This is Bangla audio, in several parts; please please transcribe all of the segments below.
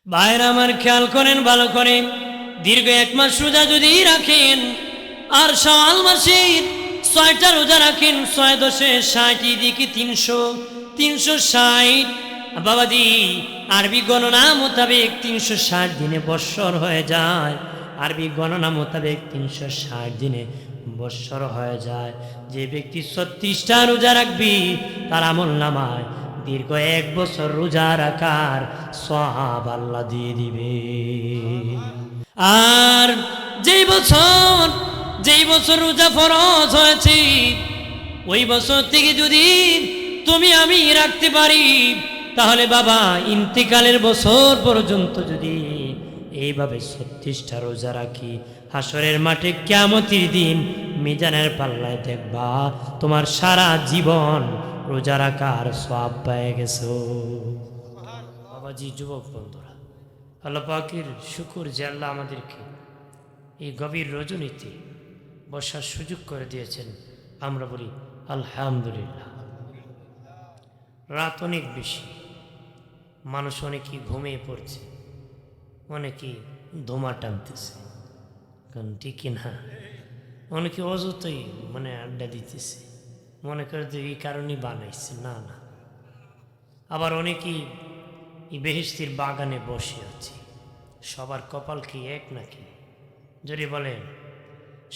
ভাইরা আমার খেয়াল করেন ভালো করে, দীর্ঘ 1 মাস রোজা যদি রাখেন আর শাওয়াল মাসের 6টা রোজা রাখেন, 6 দশে 60, দিকে 300, 360 বাবাজি, আরবি গণনা মোতাবেক 360 দিনে বৎসর হয়ে যায়। আরবি গণনা মোতাবেক 360 দিনে বৎসর হয়ে যায়। যে ব্যক্তি 36টা রোজা রাখবি তার আমল নামায় দীর্ঘ 1 বছর রোজা রাখার সওয়াব আল্লাহ দিয়ে দিবে। আর যেই বছর রোজা ফরজ হয়েছে ওই বছর থেকে যদি তুমি আমি রাখতে পারি, তাহলে বাবা ইন্তেকালের বছর পর্যন্ত যদি এইভাবে 36টা রোজা রাখি, হাসরের মাঠে কিয়ামতের দিন মিজানের পাল্লায় দেখবা তোমার সারা জীবন রোজা রাখার সওয়াব পেয়ে গেছো। বাবাজি, যুবক বন্ধুরা, আল্লাহ পাকের শুকর যে আল্লাহ আমাদেরকে এই গভীর রজনীতে বসার সুযোগ করে দিয়েছেন। আমরা বলি আলহামদুলিল্লাহ। রাত অনেক বেশি, মানুষ অনেকেই ঘুমিয়ে পড়ছে, অনেকেই ধোঁয়া টানতেছে, কারণ ঠিক না, অনেকে অযথাই আড্ডা দিতেছে, মনে করে যে এই কারণেই বানাইছে। না না, আবার অনেকেই এই বেহেশতের বাগানে বসে আছে। সবার কপাল কি এক নাকি? যদি বলেন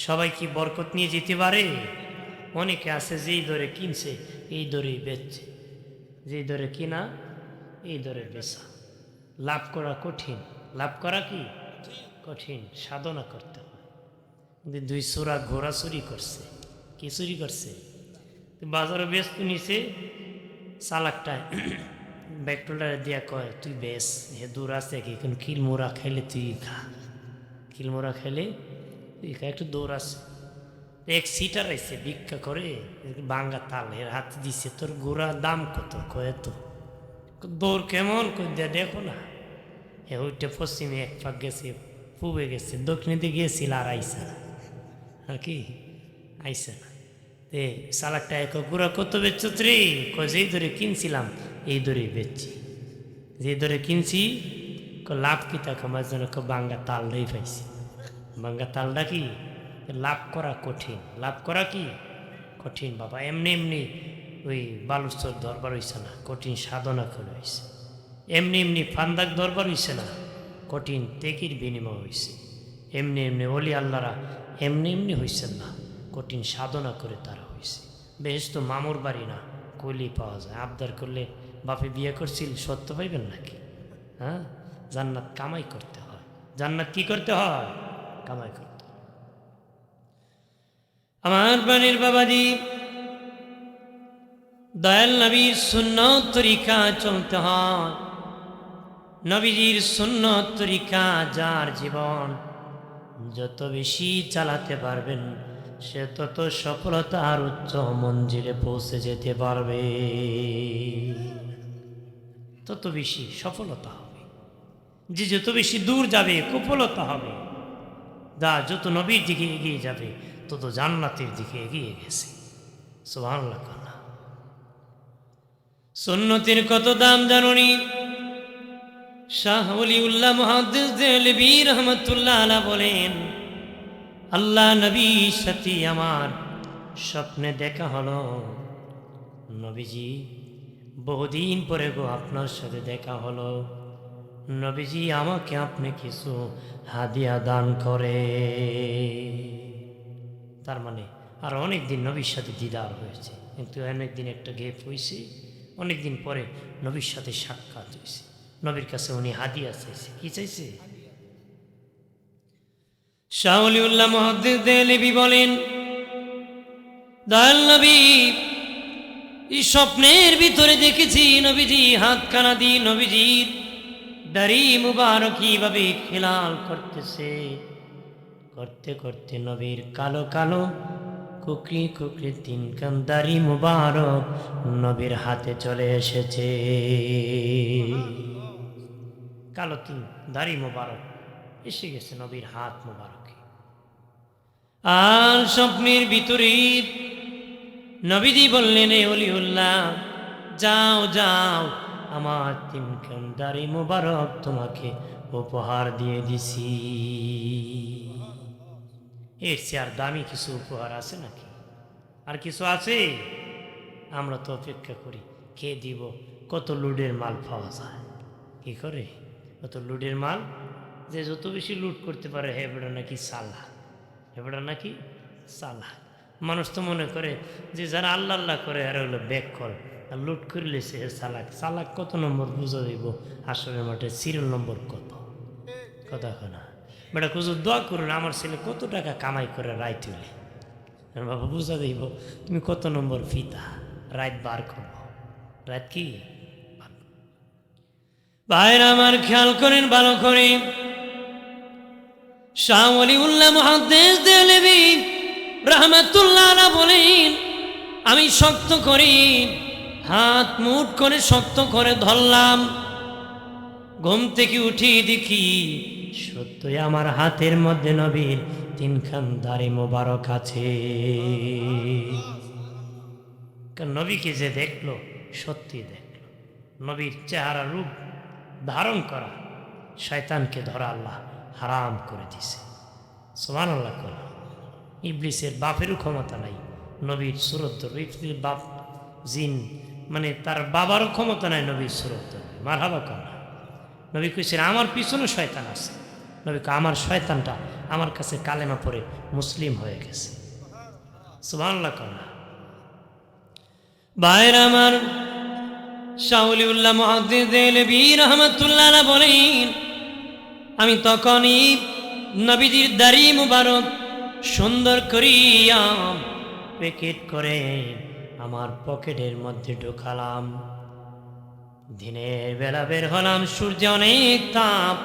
সবাই কি বরকত নিয়ে যেতে পারে? অনেকে আছে যেই দরে কিনছে এই দরেই বেচছে, যেই দরে কিনা এই দরে বেচা। লাভ করা কঠিন, লাভ করা কি কঠিন, সাধনা করতে হয়। 2 চোরা ঘোড়া চুরি করছে। কি চুরি করছে? বাজারে ব্যস্ত নিছে, চালাকটায় ব্যাগটোলারে দিয়া কয় তুই বেশ, হে দূর আছে কি, এখন কিলমোড়া খাইলে তুই খা, কিলমোড়া খাইলে তুই খা, একটু দৌড় আছে। এক সিটার আইছে ভিক্ষা করে, ভাঙ্গা তাল এর হাতে দিছে, তোর গোড়া দাম কত? কয় তো। দৌড় কেমন কই দেয়া দেখো না। হে ওইটা পশ্চিমে 1 পাক গেছে, পূবে গেছে, দক্ষিণে দিকে গিয়েছিল, আর আইসা না। আর কি আইসা না। চালাকটা এক গোড়া কত বেচছ রে? কয় যেই ধরে কিনছিলাম এই দরেই বেচছি, যে দরে কিনছি। লাভ কি তা আমার জন্য ভাঙ্গা তালটাই পাইছি। ভাঙ্গা তালটা কি লাভ করা কঠিন, লাভ করা কি কঠিন বাবা। এমনি এমনি ওই বালুচর দরবার হইছে না, কঠিন সাধনা করে হয়েছে। এমনি এমনি ফান্দাক দরবার হইছে না, কঠিন ত্যাগের বিনিময় হয়েছে। এমনি এমনি অলি আল্লাহরা এমনি এমনি হয়েছেন না, কঠিন সাধনা করে তারা হয়েছে। বেহেশত মামুর বাড়ি না, কইলেই পাওয়া যায়। আবদার করলে বাপে বিয়ে করছিল, সত্য পাইবেন নাকি? হ্যাঁ, জান্নাত কামাই করতে হয়। জান্নাত কি করতে হয়? কামাই করতে হয়। আমার প্রাণের বাবাজি, দয়াল নবীর সুন্নত তরিকা চলতে হয়। নবীজির সুন্নত তরিকা যার জীবন যত বেশি চালাতে পারবেন, সে তত সফলতার উচ্চ মঞ্জিলে পৌঁছে যেতে পারবে, তত বেশি সফলতা হবে। যে যত বেশি দূর যাবে সফলতা হবে। যত নবীর দিকে এগিয়ে যাবে তত জান্নাতের দিকে এগিয়ে গেছে। সুবহানাল্লাহ। সুন্নতের কত দাম জানুনি? শাহ ওলিউল্লাহ মুহাদ্দিস দেহলভী রহমাতুল্লাহ আলাইহি বলেন, আল্লাহ নবীর সাথে আমার স্বপ্নে দেখা হলো। নবীজি, বহুদিন পরে গো আপনার সাথে দেখা হলো। নবীজি, আমাকে আপনি কিছু হাদিয়া দান করে। তার মানে আর অনেকদিন নবীর সাথে দিদার হয়েছে, কিন্তু অনেকদিন একটা গেপ হয়েছে। অনেকদিন পরে নবীর সাথে সাক্ষাৎ হয়েছে। নবীর কাছে উনি হাদিয়া চাইছে। কি চাইছে? শাহ ওলিউল্লাহ মুহাদ্দিস দেহলভী বলেন, দয়াল নবী, এই স্বপ্নের ভিতরে দেখেছি নবীজি হাতখানা দিয়ে নবীজির দাড়ি মুবারক কিভাবে খেলাল করতেছে। করতে করতে নবীর কালো কালো কুকরি কুকরি 3 কান দাড়ি মুবারক নবীর হাতে চলে এসেছে। কালো 3 দাড়ি মুবারক এসে গেছে নবীর হাত মুবারকে। আর স্বপ্নের ভিতরে নবীজি বললেন, এ ওলিউল্লাহ, যাও যাও আমার তিনখান দাড়ি মোবারক তোমাকে উপহার দিয়ে দিছি। এর চেয়ে আর দামি কিছু উপহার আছে নাকি? আর কিছু আছে? আমরা তো অপেক্ষা করি কে দিব, কত লুডের মাল পাওয়া যায়। কি করে কত লুডের মাল? যে যত বেশি লুট করতে পারে হেবড়া নাকি চালাক, হেবড়া নাকি চালাক। মানুষ তো মনে করে যে যারা আল্লাহ আল্লাহ করে আর হলো ব্যাক কর আর লুট করলে সে চালাক। চালাক কত নম্বর বুঝো দিব আসরের মাঠে সিরিয়াল নম্বর কত কথা না বেটা কুজুর দোয়া করুন আমার ছেলে কত টাকা কামাই করে রায় তুলে বাবা বুঝা দিব তুমি কত নম্বর ফিতা রাত বার করবো। রাত কি ভাইরা আমার খেয়াল করেন ভালো করে। শাহ ওয়ালিউল্লাহ মুহাদ্দিস দেহলভী রাহমাতুল্লাহ আলাইহি বলেন, আমি শক্ত করি হাত মুঠ করে শক্ত করে ধরলাম। ঘুম থেকে উঠি দেখি সত্যই আমার হাতের মধ্যে নবীর তিনখান দাড়ি মোবারক আছে। নবীকে যে দেখলো সত্যি দেখলো, নবীর চেহারা রূপ ধারণ করা শয়তানকে ধরা আল্লাহ হারাম করে দিছে। সুবহানাল্লাহ করে ইবলিসের বাপেরও ক্ষমতা নাই নবীর সুরত ধরবে। ইবলিসের বাপ জিন মানে তার বাবারও ক্ষমতা নাই নবীর সুরত ধরবে। মারহাবা কর। নবী কইছেন আমার পিছনে শয়তান আছে। নবী আমার শয়তানটা আমার কাছে কালেমা পড়ে মুসলিম হয়ে গেছে। সুবহানাল্লাহ কর। ভাইরা আমার শাহ ওয়ালিউল্লাহ মুহাদ্দিস দেহলভী রাহমাতুল্লাহ আলাইহি বলেন, আমি তখনই নবীজির দাড়ি মুবারক সুন্দর করিয়া প্যাকেট করে আমার পকেটের মধ্যে ঢোকালাম। দিনের বেলা বের হলাম, সূর্যে অনেক তাপ,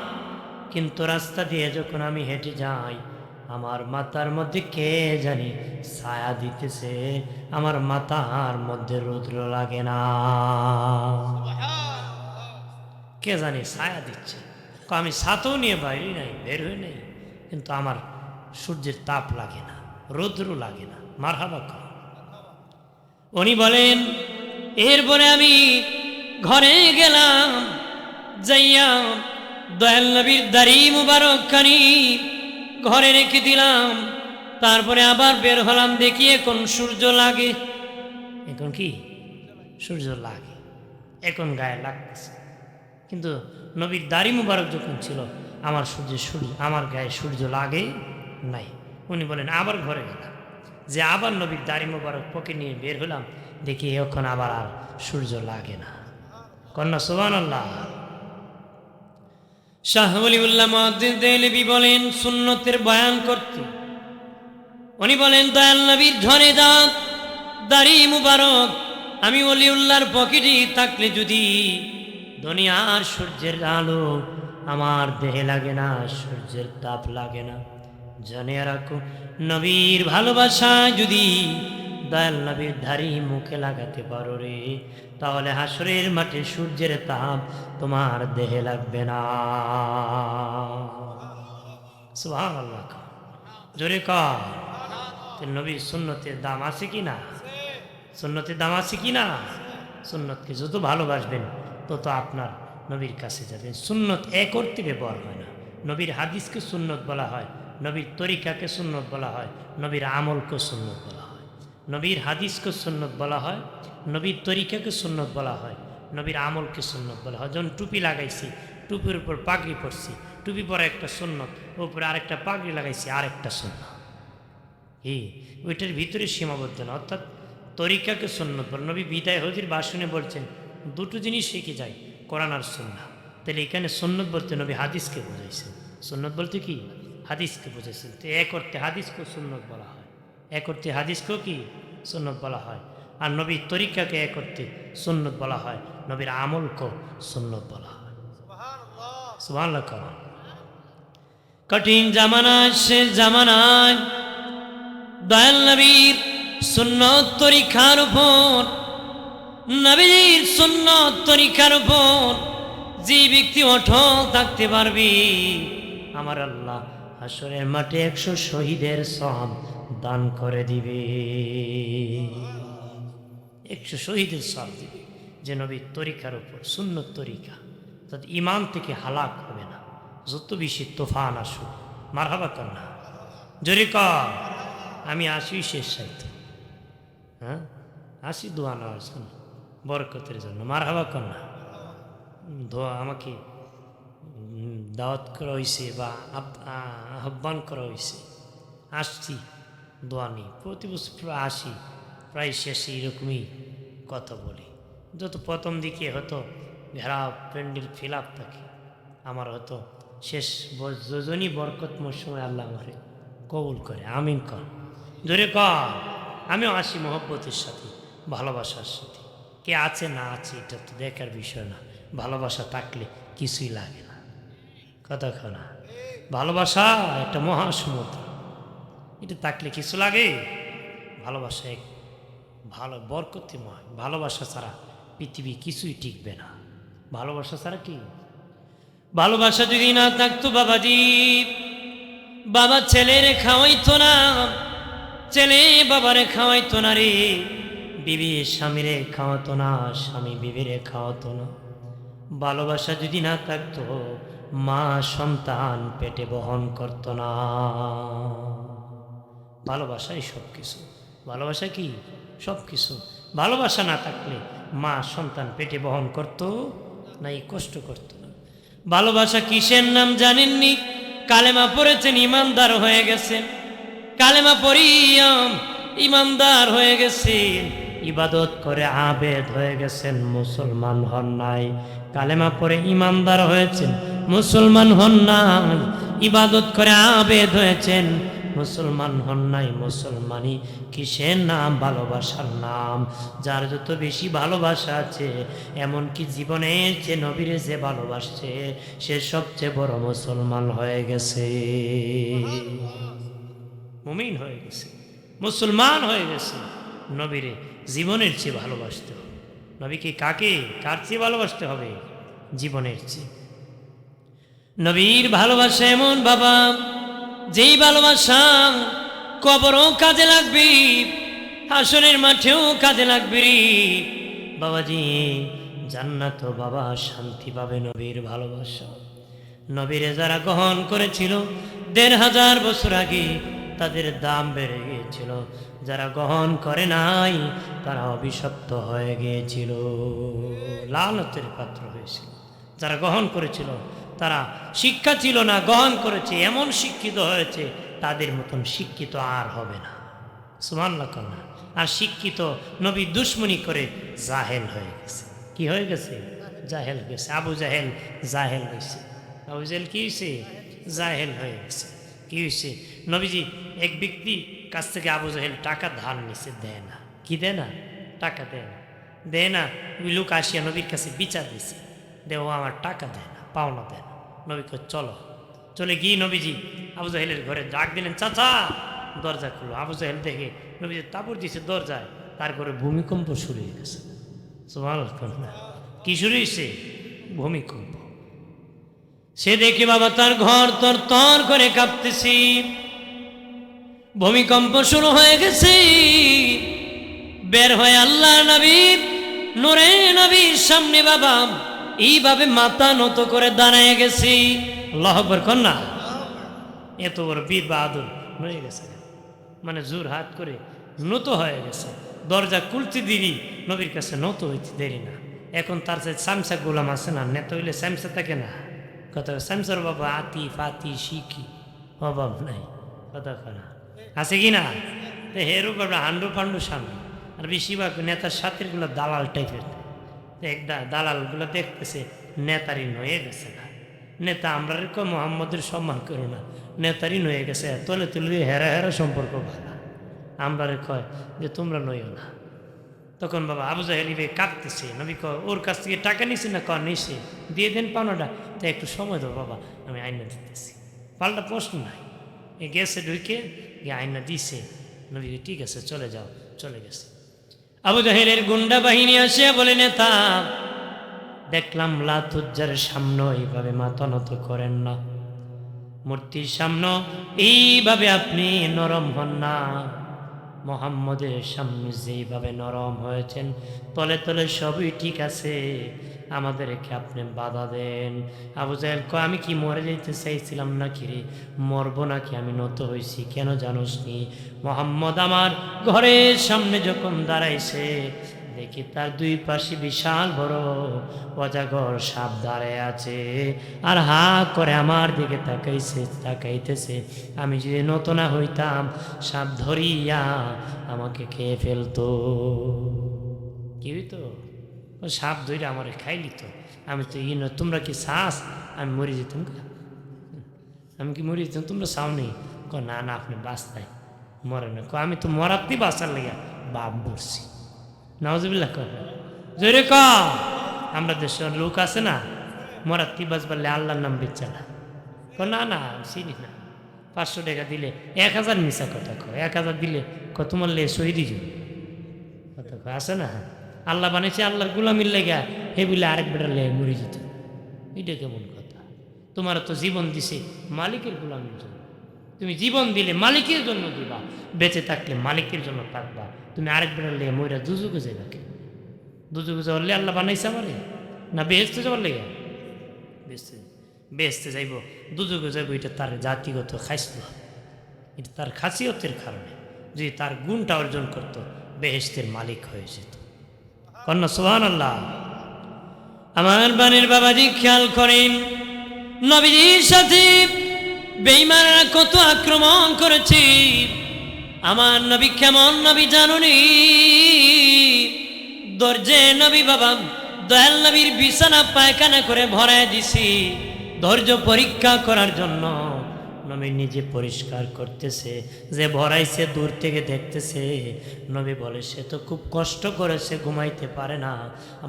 কিন্তু রাস্তা দিয়ে যখন আমি হেঁটে যাই আমার মাথার মধ্যে কে জানি ছায়া দিতেছে, আমার মাথার মধ্যে রৌদ্র লাগে না। কে জানি ছায়া দিচ্ছে। আমি ছাতও নিয়ে বাইরে নাই, বের হয়ে নাই, কিন্তু আমার সূর্যের তাপ লাগে না, রৌদ্র লাগে না। মারহাবা কর। উনি বলেন এরপরে আমি ঘরে গেলাম, যাইয়া দয়াল নবীর দাড়ি মুবারক খানি ঘরে রেখে দিলাম। তারপরে আবার বের হলাম, দেখি এখন সূর্য লাগে। এখন কি সূর্য লাগে, এখন গায়ে লাগছে। কিন্তু নবীর দাড়ি মুবারক যখন ছিল আমার আমার গায়ে সূর্য লাগে নাই। উনি বলেন আবার ঘরে গেলাম, যে আবার নবীর দাড়ি মুবারক পকে নিয়ে বের হলাম, দেখি এখন আবার আর সূর্য লাগে না। কন্যা সুবহানাল্লাহ। শাহ ওয়ালিউল্লাহ মুহাদ্দিস দেহলভী বলেন সুন্নতের বয়ান করতে, উনি বলেন দয়াল নবীর ঝরে দাঁত দাড়ি মুবারক আমি ওলিউল্লাহর পকেটে থাকলে যদি দুনিয়ার সূর্যের আলো আমার দেহে লাগে না, সূর্যের তাপ লাগে না। জেনে রাখো নবীর ভালোবাসা যদি দয়াল নবীর দাড়ি মুখে লাগাতে পারো রে, তাহলে হাসরের মাঠে সূর্যের তাপ তোমার দেহে লাগবে না। সুবহানাল্লাহ। জোরে কর। নবীর সুন্নতের দাম আছে কি না? সুন্নতের দাম আছে কি না? সুন্নতকে যত ভালোবাসবেন তত আপনার নবীর কাছে যাবেন। সুন্নত এক করতে ব্যবহার হয় না। নবীর হাদিসকে সুন্নত বলা হয়, নবীর তরিকাকে সুন্নত বলা হয়, নবীর আমলকে সুন্নত বলা হয়। নবীর হাদিসকে সুন্নত বলা হয়, নবীর তরিকাকে সুন্নত বলা হয়, নবীর আমলকে সুন্নত বলা হয়। যখন টুপি লাগাইছি, টুপির উপর পাগড়ি পরছি, টুপি পরে একটা সুন্নত, উপরে আরেকটা পাগড়ি লাগাইছি আরেকটা সুন্নত। ওইটার ভিতরে সীমাবদ্ধ না। অর্থাৎ তরিকাকে সুন্নত বলে। নবী বিদায় হজির ভাষণে বলছেন দুটো জিনিস শিখে যায়, কোরআন আর সুন্নাহ। তাহলে এখানে সুন্নত বলতে নবী হাদিসকে বোঝাইছেন। সুন্নত বলতে কি? হাদিসকে বোঝাইছেন। তো এক অর্থে হাদিসকেও সুন্নত বলা হয়, এক অর্থে হাদিসকেও কি সুন্নত বলা হয়। আর নবীর তরিকাকে এক অর্থে সুন্নত বলা হয়, নবীর আমলকেও সুন্নত বলা হয়। সুবহানাল্লাহ। কঠিন জামানায় সে জামানায় দয়াল নবীর সুন্নত তরিকার উপর, নবীর সুন্নত তরিকার উপর যে ব্যক্তি অটল থাকতে পারবি, আমার আল্লাহ হাসরের মাঠে 100 শহীদের সওয়াব দান করে দিবে। 100 শহীদের সওয়াব দিবে। যে নবীর তরিকার উপর সুন্নত তরিকা, তাতে ইমান থেকে হালাক হবে না, যত বেশি তোফান আসুক। মারহাবা কর না, জোরে কর। আমি আসি শেষ সাহিত্য, হ্যাঁ আসি দোয়া নেওয়ার জন্য, বরকতের জন্য। মারহাবা কর না। দোয়া আমাকে দাওয়াত করা হয়েছে বা আহ্বান করা হয়েছে, আসছি দোয়া নিই। প্রতি বছর আসি, প্রায় শেষে এরকমই কথা বলি। যত প্রথম দিকে হয়তো ঘেরা প্যান্ডেল ফিল আপ থাকে, আমার হয়তো শেষ যোজনী বরকত মৌসুমে আল্লাহ আমারে কবুল করে। আমিন কর, জোরে কর। আমিও আসি মহব্বতের সাথে, ভালোবাসার সাথে। কে আছে না আছে এটা তো দেখার বিষয় না, ভালোবাসা থাকলে কিছুই লাগে না। কথা না, ভালোবাসা একটা মহাসমুদ্র, এটা থাকলে কিছু লাগে? ভালোবাসা এক ভালো বরকতিময়। ভালোবাসা ছাড়া পৃথিবী কিছুই টিকবে না। ভালোবাসা ছাড়া কি? ভালোবাসা যদি না থাকতো বাবাজি, বাবা ছেলেরে খাওয়াইতো না, ছেলে বাবারে খাওয়াইতো না রে, বিবি স্বামীরে খাওয়াতো না, স্বামী বিবিরে খাওয়াতো না। ভালোবাসা যদি না থাকতো মা সন্তান পেটে বহন করতো না। ভালোবাসাই সব কিছু। ভালোবাসা কি? সব কিছু। ভালোবাসা না থাকলে মা সন্তান পেটে বহন করতো না, এই কষ্ট করতো না। ভালোবাসা কিসের নাম জানেননি? কালেমা পড়েছেন, ইমানদার হয়ে গেছেন। কালেমা পড়িয়া ইমানদার হয়ে গেছেন, ইবাদত করে আবেদ হয়ে গেছেন, মুসলমান হন নাই। কালেমা পড়ে ইমানদার হয়েছেন, মুসলমান হন নাই। ইবাদত করে আবেদ হয়েছেন, মুসলমান হন নাই। মুসলমানি কিসের নাম? ভালোবাসার নাম। যার যত বেশি ভালোবাসা আছে, এমনকি জীবনের যে নবীরে যে ভালোবাসছে, সে সবচেয়ে বড় মুসলমান হয়ে গেছে, মুমিন হয়ে গেছে, মুসলমান হয়ে গেছে। নবীরে জীবনের চেয়ে ভালোবাসতে হবে। নবীকে কাকে কার চেয়ে ভালোবাসতে হবে? জীবনের চেয়ে। নবীর ভালোবাসা এমন বাবা, যেই ভালোবাসা কবরও কাজে লাগবে, হাসরের মাঠেও কাজে লাগবে রে বাবাজি। জান্নাত বাবা শান্তি পাবে নবীর ভালোবাসা। নবীরে যারা গ্রহণ করেছিল ১৫০০ বছর আগে, তাদের দাম বেড়ে গিয়েছিল। যারা গ্রহণ করে নাই তারা অভিশপ্ত হয়ে গিয়েছিল, লানতের পাত্র হয়েছিল। যারা গ্রহণ করেছিল তারা শিক্ষা ছিল না, গ্রহণ করেছে, এমন শিক্ষিত হয়েছে তাদের মতন শিক্ষিত আর হবে না। সুবহানাল্লাহ না। আর শিক্ষিত নবী দুশ্মনী করে জাহেল হয়ে গেছে। কি হয়ে গেছে? জাহেল গেছে। আবু জাহেল জাহেল হয়েছে। আবু জাহেল কি হয়েছে? জাহেল হয়ে গেছে। কি হয়েছে? নবীজি এক ব্যক্তি কাছ থেকে আবু জাহেল টাকা ধার নিছে, দেয় না। কি দেয় না? টাকা দেয় না, দেয় না। ওই লোক আসিয়া নবীর কাছে বিচার দিছে, দেও আমার টাকা দেয় না, পাওনা দেয় না। নবী কয় চলো। চলে গিয়ে নবীজি আবু জাহেলের ঘরে ডাক দিলেন, চাচা। দরজা খুললো। আবু জাহেল দেখে নবীজি তাবড় দিছে দরজায়, তার ঘরে ভূমিকম্প শুরু হয়ে গেছে। সুবহানাল্লাহ। কি শুরু হয়েছে? ভূমিকম্প। সে দেখে বাবা তার ঘর তর তর করে কাঁপতেছি, ভূমিকম্প শুরু হয়ে গেছে। বের হয়ে আল্লাহ নবী নূরে নবীর সামনে বাবা এইভাবে মাথা নত করে দাঁড়ায় গেছি। আল্লাহু আকবার কন্যা। এত বড় বীর বাহাদুর হয়ে গেছে, মানে জোর হাত করে নত হয়ে গেছে। দরজা খুলতে দেরি, নবীর কাছে নত হইতে দেরি না। এখন তার সাথে সামসা গোলাম আছে না, নেতা হইলে সামসা থাকে না। কথা সামসার বাবা আতি ফাতি শিখি অভাব নাই। কথা করা আছে কি না? হেরু বাবা হান্ডু পান্ডু সামনে। আর বেশিরভাগ নেতার সাথের গুলো দালাল টাইপের। দালালগুলো দেখতেছে নেতারই নয়ে গেছে না। নেতা আমরা রেখো মোহাম্মদের সম্মান করো না, নেতারই নয়ে গেছে। তলে তুলে হেরা হেরা সম্পর্ক ভালো। আমরা কয় যে তোমরা নইও না। তখন বাবা আবু জাহেল কাঁদতেছে। নবী কয় ওর কাছ থেকে টাকা নিছে না? কয় নিছে। দিয়ে দেন পাওনাটা। তো একটু সময় দাও বাবা, আমি আইনা দিতেছি। পাল্টা প্রশ্ন নাই। গেছে ঢুকে গিয়ে আইনা দিছে। নবী ঠিক আছে চলে যাও। চলে গেছে। আবু জাহেলের গুন্ডা বাহিনী আসে বলে, নেতা দেখলাম লাতুজ্জার সামনে এইভাবে মাথা নত করেন না, মূর্তির সামনে এইভাবে আপনি নরম হন না। মোহাম্মদের সামনে যেইভাবে নরম হয়েছেন, তলে তলে সবই ঠিক আছে, আমাদেরকে আপনি বাধা দেন। আবু জাহেল কয়, আমি কি মরে যেতে চাইছিলাম নাকি রে? মরবো নাকি? আমি নত হয়েছি কেন জানোস নি? মোহাম্মদ আমার ঘরের সামনে যখন দাঁড়াইছে, দেখি তার দুই পাশে বিশাল বড় অজাগর সাপ দাঁড়ায় আছে, আর হা করে আমার দিকে তাকাইতেছে। আমি যদি নত না হইতাম, সাপ ধরিয়া আমাকে খেয়ে ফেলতো। কি হইতো? সাপ ধরে আমার খাইলি তো। আমি তো তোমরা কি শ্বাস? আমি মরে যেতাম। আমি কি মরে যেতাম? তোমরা চাও নেই? না না, আপনি বাঁচতাই মরে না। আমি তো মরাতে বাঁচার লেগে বাপ বলছি। নাউজুবিল্লাহ কর জোরে ক। আমরা দেশের লোক আছে না, মরাত্তি বাঁচবারলে আল্লাহর নাম বেচারা। না না, চিনি না। 500 টাকা দিলে 1000 মিশা কথা কয়। 1000 দিলে তোমার লে শহীদ কথা কয় আছে না। আল্লাহ বানিয়েছে আল্লাহর গুলামির লেগা, হে বলে আরেক বেটার লেগে মরে যেত। এটা কেমন কথা? তোমার তো জীবন দিছে মালিকের গুলামির জন্য। তুমি জীবন দিলে মালিকের জন্য দিবা, বেঁচে থাকলে মালিকের জন্য থাকবা। তুমি আরেক বেটার লেগে মইরা দুজুকে যাইবা কে? দুজুকে যাওয়ার লে আল্লাহ বানাইছে আমারে? না বেহেশতে যাওয়ার লেগে? বেহেশতে যাইব, দুজুকে যাইব, এটা তার জাতিগত খাসিয়ত, এটা তার খাসিয়তের কারণে। যদি তার গুণটা অর্জন করত, বেহেশতের মালিক হয়ে যেত। কন্যা সুবহানাল্লাহ। আমার বানের বাবাজি খেয়াল করেন, নবীজির সাথে বেঈমানরা কত আক্রমণ করেছে। আমার নবী কেমন নবী জানুনি? ধৈর্যে নবী বাবা, দয়াল নবীর বিছানা পায়খানা করে ভরায় দিছি ধৈর্য পরীক্ষা করার জন্য। নবী নিজে পরিষ্কার করতেছে, যে ভরাইছে দূর থেকে দেখতেছে। নবী বলে, সে তো খুব কষ্ট করেছে, ঘুমাইতে পারে না।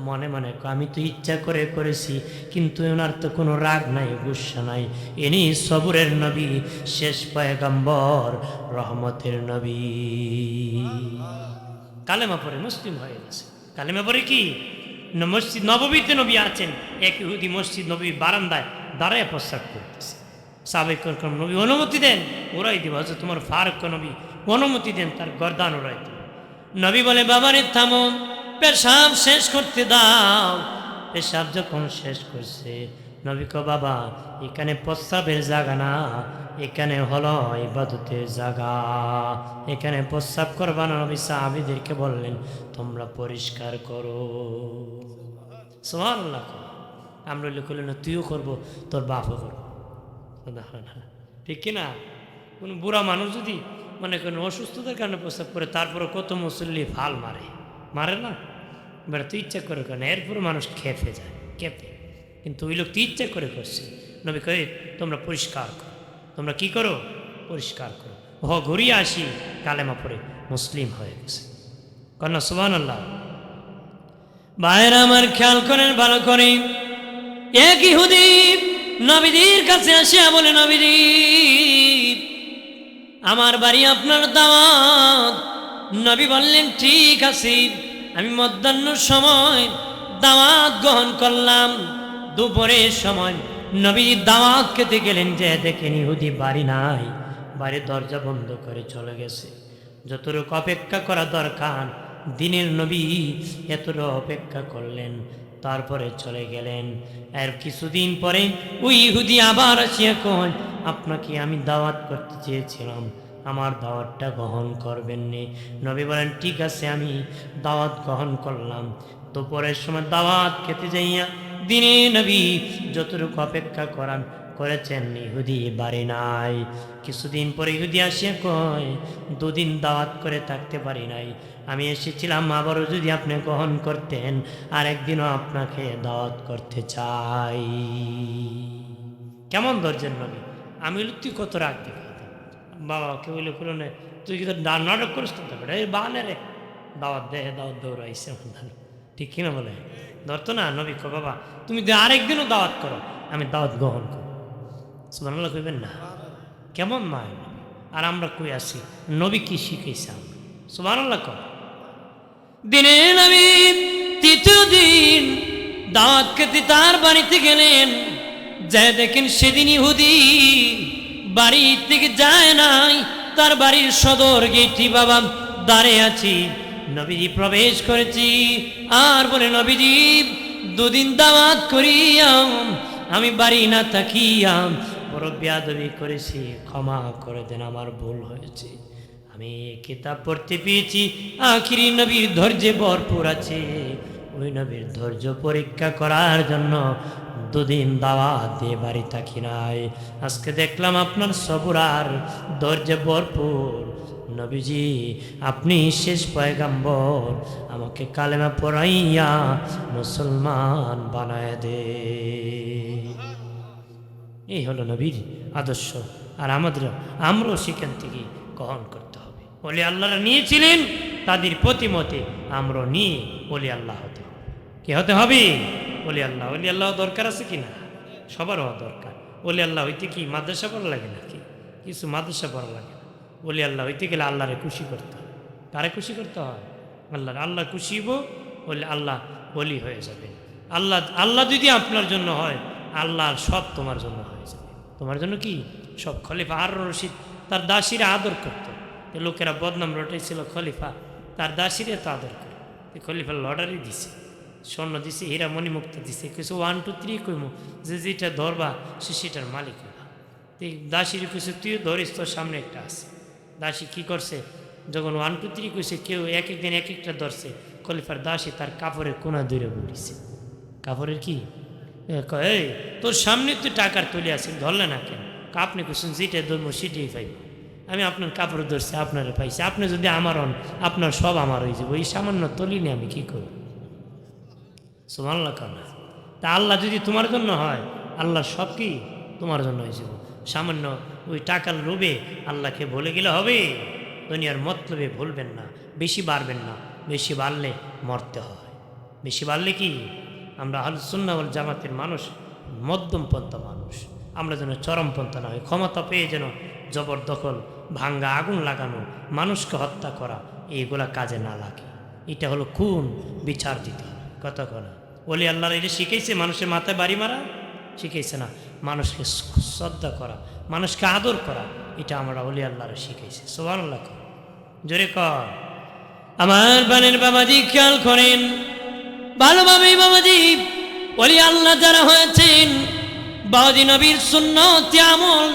মনে মনে আমি তো ইচ্ছা করে করেছি, কিন্তু ওনার তো কোনো রাগ নাই, গুসা নাই। ইনি সবুরের নবী, শেষ পয়গম্বর, রহমতের নবী। কালেমা পড়ে মুসলিম হয়ে গেছে। কালেমা পড়ে কি মসজিদ নববীতে নবী আছেন, এক ইহুদি মসজিদ নবী বারান্দায় দাঁড়ায় প্রস্রাব করতেছে। সাবেক নবী অনুমতি দেন, ওরাই দিব। হচ্ছে তোমার ফারুক নবী অনুমতি দেন, তার গর্দান ওরাই দিব। নবী বলে, বাবারে থামো, পেশাব শেষ করতে দাও। পেশাব যখন শেষ করছে, নবী কো, বাবা এখানে প্রস্রাবের জায়গা না, এখানে হলো ইবাদতের জায়গা, এখানে প্রস্রাব করবা না। নবী সাহাবীদেরকে বললেন, তোমরা পরিষ্কার করো। সুবহানাল্লাহ। আমরা লিখলেন, তুইও করবো, তোর বাপও করবো। ঠিক কিনা? কোনো বুড়া মানুষ যদি মানে কোনো অসুস্থতার কারণে প্রস্তাব করে, তারপরে কত মুসল্লি ফাল মারে না, এবার তুই ইচ্ছা করে না, এরপরে মানুষ খেপে যায়, কিন্তু ওই লোক তুই ইচ্ছা করে করছে। নবী কয়ে, তোমরা পরিষ্কার করো। তোমরা কি করো? পরিষ্কার করো। ঘুরিয়ে আসি, কালেমা পড়ে মুসলিম হয়ে গেছে। কন্যা সুবহানাল্লাহ। ভাইরা আমার খেয়াল করেন, ভালো করে। এক ইহুদি নবীজির কাছে আসিয়া বলে, নবীজি আমার বাড়ি আপনার দাওয়াত। নবী বললেন, ঠিক আছে। আমি মধ্যাহ্নের সময় দাওয়াত গ্রহণ করলাম। দুপুরের সময় নবীজি দাওয়াত খেতে গেলেন, যে দেখেন ইহুদি বাড়ি নাই, বাড়ির দরজা বন্ধ করে চলে গেছে। যতটুকু অপেক্ষা করা দরকার, দিনের নবী এতটুকু অপেক্ষা করলেন, তারপরে চলে গেলেন। আর কিছুদিন পরে ওই ইহুদি আবার আসিয়া কয়, আপনাকে আমি দাওয়াত করতে চেয়েছিলাম, আমার দাওয়াতটা গ্রহণ করবেন নি? নবী বলেন, ঠিক আছে, আমি দাওয়াত গ্রহণ করলাম। দুপুরের সময় দাওয়াত খেতে যাইয়া দিনে নবী যতটুকু অপেক্ষা করেছেন, ইহুদি বাড়ি নাই। কিছুদিন পরে ইহুদি আসিয়া কয়, দুদিন দাওয়াত করে থাকতে পারি নাই, আমি এসেছিলাম, আবারও যদি আপনি গ্রহণ করতেন, আর একদিনও আপনাকে দাওয়াত করতে চাই। কেমন ধৈর্যের নবী! আমি বলি, তুই কত রাগ দেখাই বাবা, কে বলে খুলো না, তুই কিন্তু নাটক করিস তো, বানে রে দাওয়াত দৌড়াইছে। ঠিক কিনা বলে? ধরতো না। নবী কো, বাবা তুমি আরেকদিনও দাওয়াত করো, আমি দাওয়াত গ্রহণ করো। সুবহানাল্লাহ কইবেন না? কেমন নয়? আর আমরা কই আসি, নবী কি শিখেছে আমরা? সুবহানাল্লাহ কর। দিনে নবী তৃতীয় দিন দাওয়াত খেতে তার বাড়িতে গেলেন। যায় দেখেন সেদিন ইহুদি বাড়ি থেকে যায় নাই, তার বাড়ির সদর গেটটি বাবা দ্বারে আছি, নবীজি প্রবেশ করেছি, আর বলে নবীজি দুদিন দাওয়াত করিয়াম আমি বাড়ি না তাকিয়াম বড় বেয়াদবি করেছি, ক্ষমা করে দেন, আমার ভুল হয়েছে। আমি কিতাব পড়তে পেয়েছি আখিরি নবীর ধৈর্যে ভরপুর আছে, ওই নবীর ধৈর্য পরীক্ষা করার জন্য দুদিন দাওয়াত দিয়ে বাড়ি থাকি নাই। আজকে দেখলাম আপনার সবুর আর ধৈর্যে ভরপুর। নবীজি আপনি শেষ পয়গাম্বর, আমাকে কালেমা পড়াইয়া মুসলমান বানায় দে। এই হলো নবীর আদর্শ, আর আমরাও সেখান থেকে গ্রহণ করতে হবে। ওলি আল্লাহরা নিয়েছিলেন, তাদের প্রতিমতে আমরাও নিয়ে ওলি আল্লাহ হতে হবে। কি হতে হবে? ওলি আল্লাহ। ওলি আল্লাহ দরকার আছে কি না? সবার হওয়া দরকার। ওলি আল্লাহ হইতে কি মাদ্রাসা পড়া লাগে নাকি? কিছু মাদ্রাসা পড়া লাগে না। ওলি আল্লাহ হইতে গেলে আল্লাহরে খুশি করতে হয়। কারে খুশি করতে হয়? আল্লাহ খুশি হইব, বলে আল্লাহ ওলি হয়ে যাবে। আল্লাহ যদি আপনার জন্য হয়, আল্লাহর সব তোমার জন্য হয়ে যাবে। তোমার জন্য কি সব। খলিফা হারুন রশিদ তার দাসীরা আদর করত, লোকেরা বদনাম রটাইছিল খলিফা তার দাসীরে তো আদর করে। খলিফা লটারি দিছে, স্বর্ণ দিছে, হীরা মণিমুক্তা দিছে, কিছু 1 2 3 কইমু, যে যেটা ধরবা সে সেটার মালিক হইবা। দাসীর কিছু তুইও ধরিস, তোর সামনে একটা আছে। দাসী কি করছে, যখন 1 2 3 কইছে, কেউ এক একদিন এক একটা ধরছে, খলিফার দাসী তার কাপড়ের কোনা দূরে ঘুরিছে। কাপড়ের কি এই তোর সামনে তুই টাকার তুলে আসেন, ধরলে না কেন? আপনি কোশ্চেন যেটা ধরবো সেটাই পাইব। আমি আপনার কাপড় ধরছি, আপনারে পাইছি। আপনি যদি আমার হন, আপনার সব আমার হয়ে যাবে। ওই সামান্য তলিনি আমি কি করব? সুবহানাল্লাহ কানা। তা আল্লাহ যদি তোমার জন্য হয়, আল্লাহ সব কি তোমার জন্য হয়ে যাবে। সামান্য ওই টাকার লোভে আল্লাহকে ভুলে গেলে হবে? দুনিয়ার মতলবে ভুলবেন না, বেশি বাড়বেন না। বেশি বাড়লে মরতে হয়। বেশি বাড়লে কি, আমরা আহলুস সুন্নাহ ওয়াল জামাতের মানুষ মধ্যমপন্থা মানুষ, আমরা যেন চরমপন্থা না হয়। ক্ষমতা পেয়ে যেন জবরদখল, ভাঙ্গা, আগুন লাগানো, মানুষকে হত্যা করা, এইগুলা কাজে না লাগে। এটা হলো খুন, বিচার দিতে হবে। কথা কনা ওলি আল্লাহর এটা শিখেছে, মানুষের মাথায় বাড়ি মারা শিখেছে না, মানুষকে শ্রদ্ধা করা, মানুষকে আদর করা, এটা আমরা ওলি আল্লাহর শিখেছে। সুবহানাল্লাহ জোরে কর। আমার বানের বাবাজি খেয়াল করেন ভালোভাবে বাবাজি, ওলি আল্লাহ যারা হয়েছেন, বাবাজি নবীর সুন্নত আমল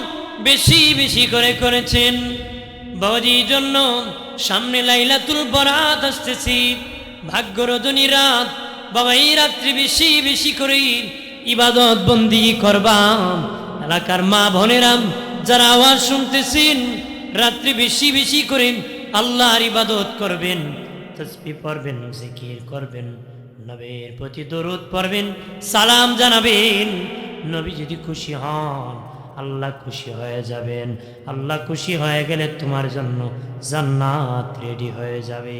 বেশি বেশি করে করেছেন। বাবাজির জন্য সামনে লাইলাতুল বরাত আসতেছি, ভাগ্য রজনী রাত। বাবা এই রাত্রি বেশি বেশি করে ইবাদত বন্দি করবাম। এলাকার মা বোনেরাম যারা আওয়াজ শুনতেছেন, রাত্রি বেশি বেশি করে আল্লাহর ইবাদত করবেন, তাসবিহ পড়বেন, জিকির করবেন, নবীর প্রতি দরুদ পড়বেন, সালাম জানাবেন। নবী যদি খুশি হন, আল্লাহ খুশি হয়ে যাবেন। আল্লাহ খুশি হয়ে গেলে তোমার জন্য জান্নাত রেডি হয়ে যাবে।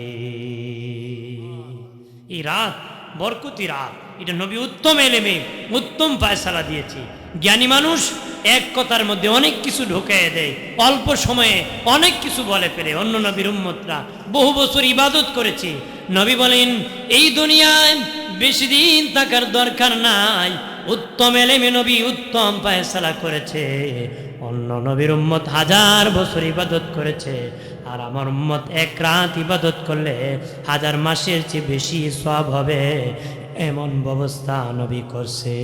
এই রাত বরকতি রাত, এটা নবী উত্তম এলেমে উত্তম ফায়সালা দিয়েছে। জ্ঞানী মানুষ এক কথার মধ্যে অনেক কিছু ঢুকিয়ে দেয়, অল্প সময়ে অনেক কিছু বলে ফেলে। অন্য নবীর উম্মতরা বহু বছর ইবাদত করেছে। নবী বলেন এই দুনিয়ায় বেশি দিন থাকার দরকার নাই, উত্তম এলেমে নবী উত্তম ফায়সালা করেছে। অন্য নবীর উম্মত 1000 বছর ইবাদত করেছে, আর আমার উম্মত 1 রাত ইবাদত করলে 1000 মাসের চেয়ে বেশি সওয়াব হবে, এমন ব্যবস্থা নবী করছে।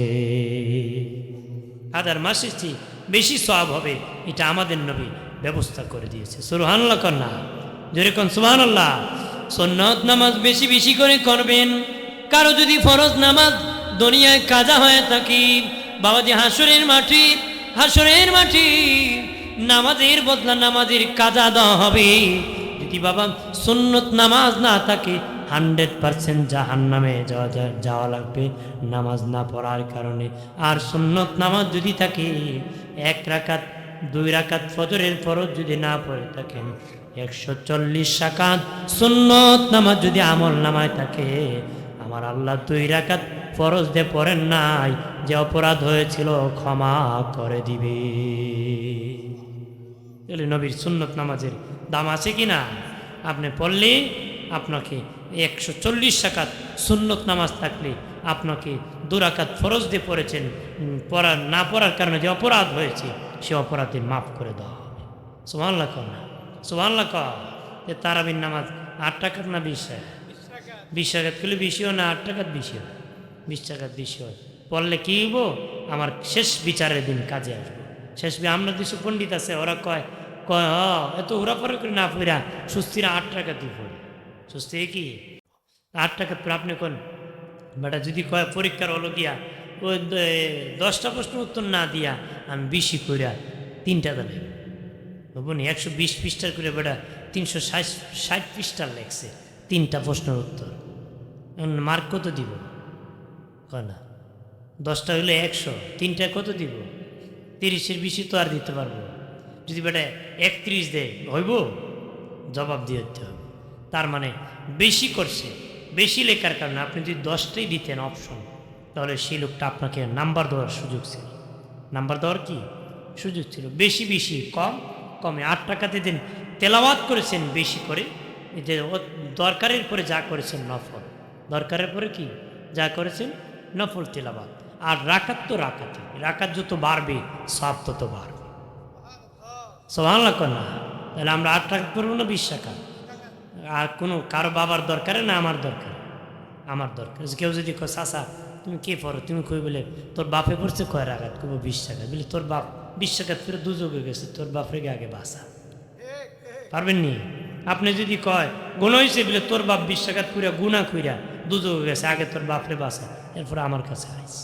1000 মাসের চেয়ে বেশি সওয়াব হবে, এটা আমাদের নবী ব্যবস্থা করে দিয়েছে। সুবহানাল্লাহ কন্যা জোরে কোন সুবহানাল্লাহ। সুন্নত নামাজ বেশি বেশি করে করবেন। কারো যদি ফরজ নামাজ দুনিয়ায় কাজা হয়ে থাকি, বাবাজি হাসরের মাটি নামাজের বদলা নামাজের কাজা দেওয়া হবে। যদি বাবা সুন্নত নামাজ না থাকে, 100% জাহান্নামে যাওয়া লাগবে নামাজ না পড়ার কারণে। আর সুন্নত নামাজ যদি থাকে, 1 রাকাত 2 রাকাত ফজরের ফরজ যদি না পড়ে থাকেন, 140 রাকাত সুন্নত নামাজ যদি আমল নামায় থাকে, আমার আল্লাহ 2 রাকাত ফরজ দিয়ে পড়েন নাই, যে অপরাধ হয়েছিল ক্ষমা করে দিবে। নবীর সুন্নত নামাজের দাম আছে কি না? আপনি পড়লে আপনাকে 140 রাকাত সুন্নত নামাজ থাকলে আপনাকে 2 রাকাত ফরজ দিয়ে পড়েছেন, না পড়ার কারণে যে অপরাধ হয়েছে সে অপরাধে মাফ করে দেওয়া হবে। সুবহানাল্লাহ কর না, সুবহানাল্লাহ কর। যে তারাবির নামাজ 8 টাকাত না 20 টাকা? 20 টাকাত করলে বেশি হয় না 8 টাকাত বেশি হয়? 20 টাকাত বেশি হয়। পড়লে কি হইব? আমার শেষ বিচারের দিন কাজে আসবো। শেষ আমরা কিছু পণ্ডিত আছে, ওরা কয় কয় এত উড়াপড়া করে না পড়া সুস্থিরা 8 টাকা দিয়ে পড়ে। সুস্থি কি 8 টাকা পরে আপনি কোন বেটা যদি কয় পরীক্ষার হলো গিয়া ওই 10টা প্রশ্ন উত্তর না দিয়া আমি বেশি কইরা 3 টাকা নেই বুঝবনি। 120 পৃষ্ঠার করে বেটা 360 পৃষ্ঠার লেখছে 3টা প্রশ্নের উত্তর, মার্ক কত দিব? কয় না 10টা হইলে 100, 3টা কত দিব? 30-এর বেশি তো আর দিতে পারবো। যদি বেটা 31 দেয় হইব? জবাব দিয়ে দিতে হবে। তার মানে বেশি করছে, বেশি লেখার কারণে আপনি যদি 10টাই দিতেন অপশন, তাহলে সেই লোকটা আপনাকে নাম্বার দেওয়ার সুযোগ ছিল। নাম্বার দেওয়ার কি সুযোগ ছিল? বেশি বেশি কম কমে 8 টাকাতে দিন তেলাওয়াত করেছেন বেশি করে, যে দরকারের পরে যা করেছেন নফল, দরকারের পরে কি যা করেছেন নফল তেলাওয়াত। আর রাকাত তো রাকাতই, রাকাত যত বাড়বে সব তত বাড়বে। সুবহানাল্লাহ না? তাহলে আমরা 8 টাকা করবো না 20 টাকা? আর কোনো কারো বাবার দরকারে না আমার দরকার? আমার দরকার। কেউ যদি কয় চাচা তুমি কে পড়ো, তুমি কই বলে তোর বাপে পড়ছে কয় রাখাত, কব 20 টাকা, বলে তোর বাপ 20 টাকা ফিরে দুযোগে গেছে, তোর বাপরে আগে বাঁচা পারবেন নি? আপনি যদি কয় গুণ হয়েছে বলে তোর বাপ 20 টাকা পুরা গুণা কইরা দুযোগে গেছে, আগে তোর বাপরে বাঁচা, এরপরে আমার কাছে আইস,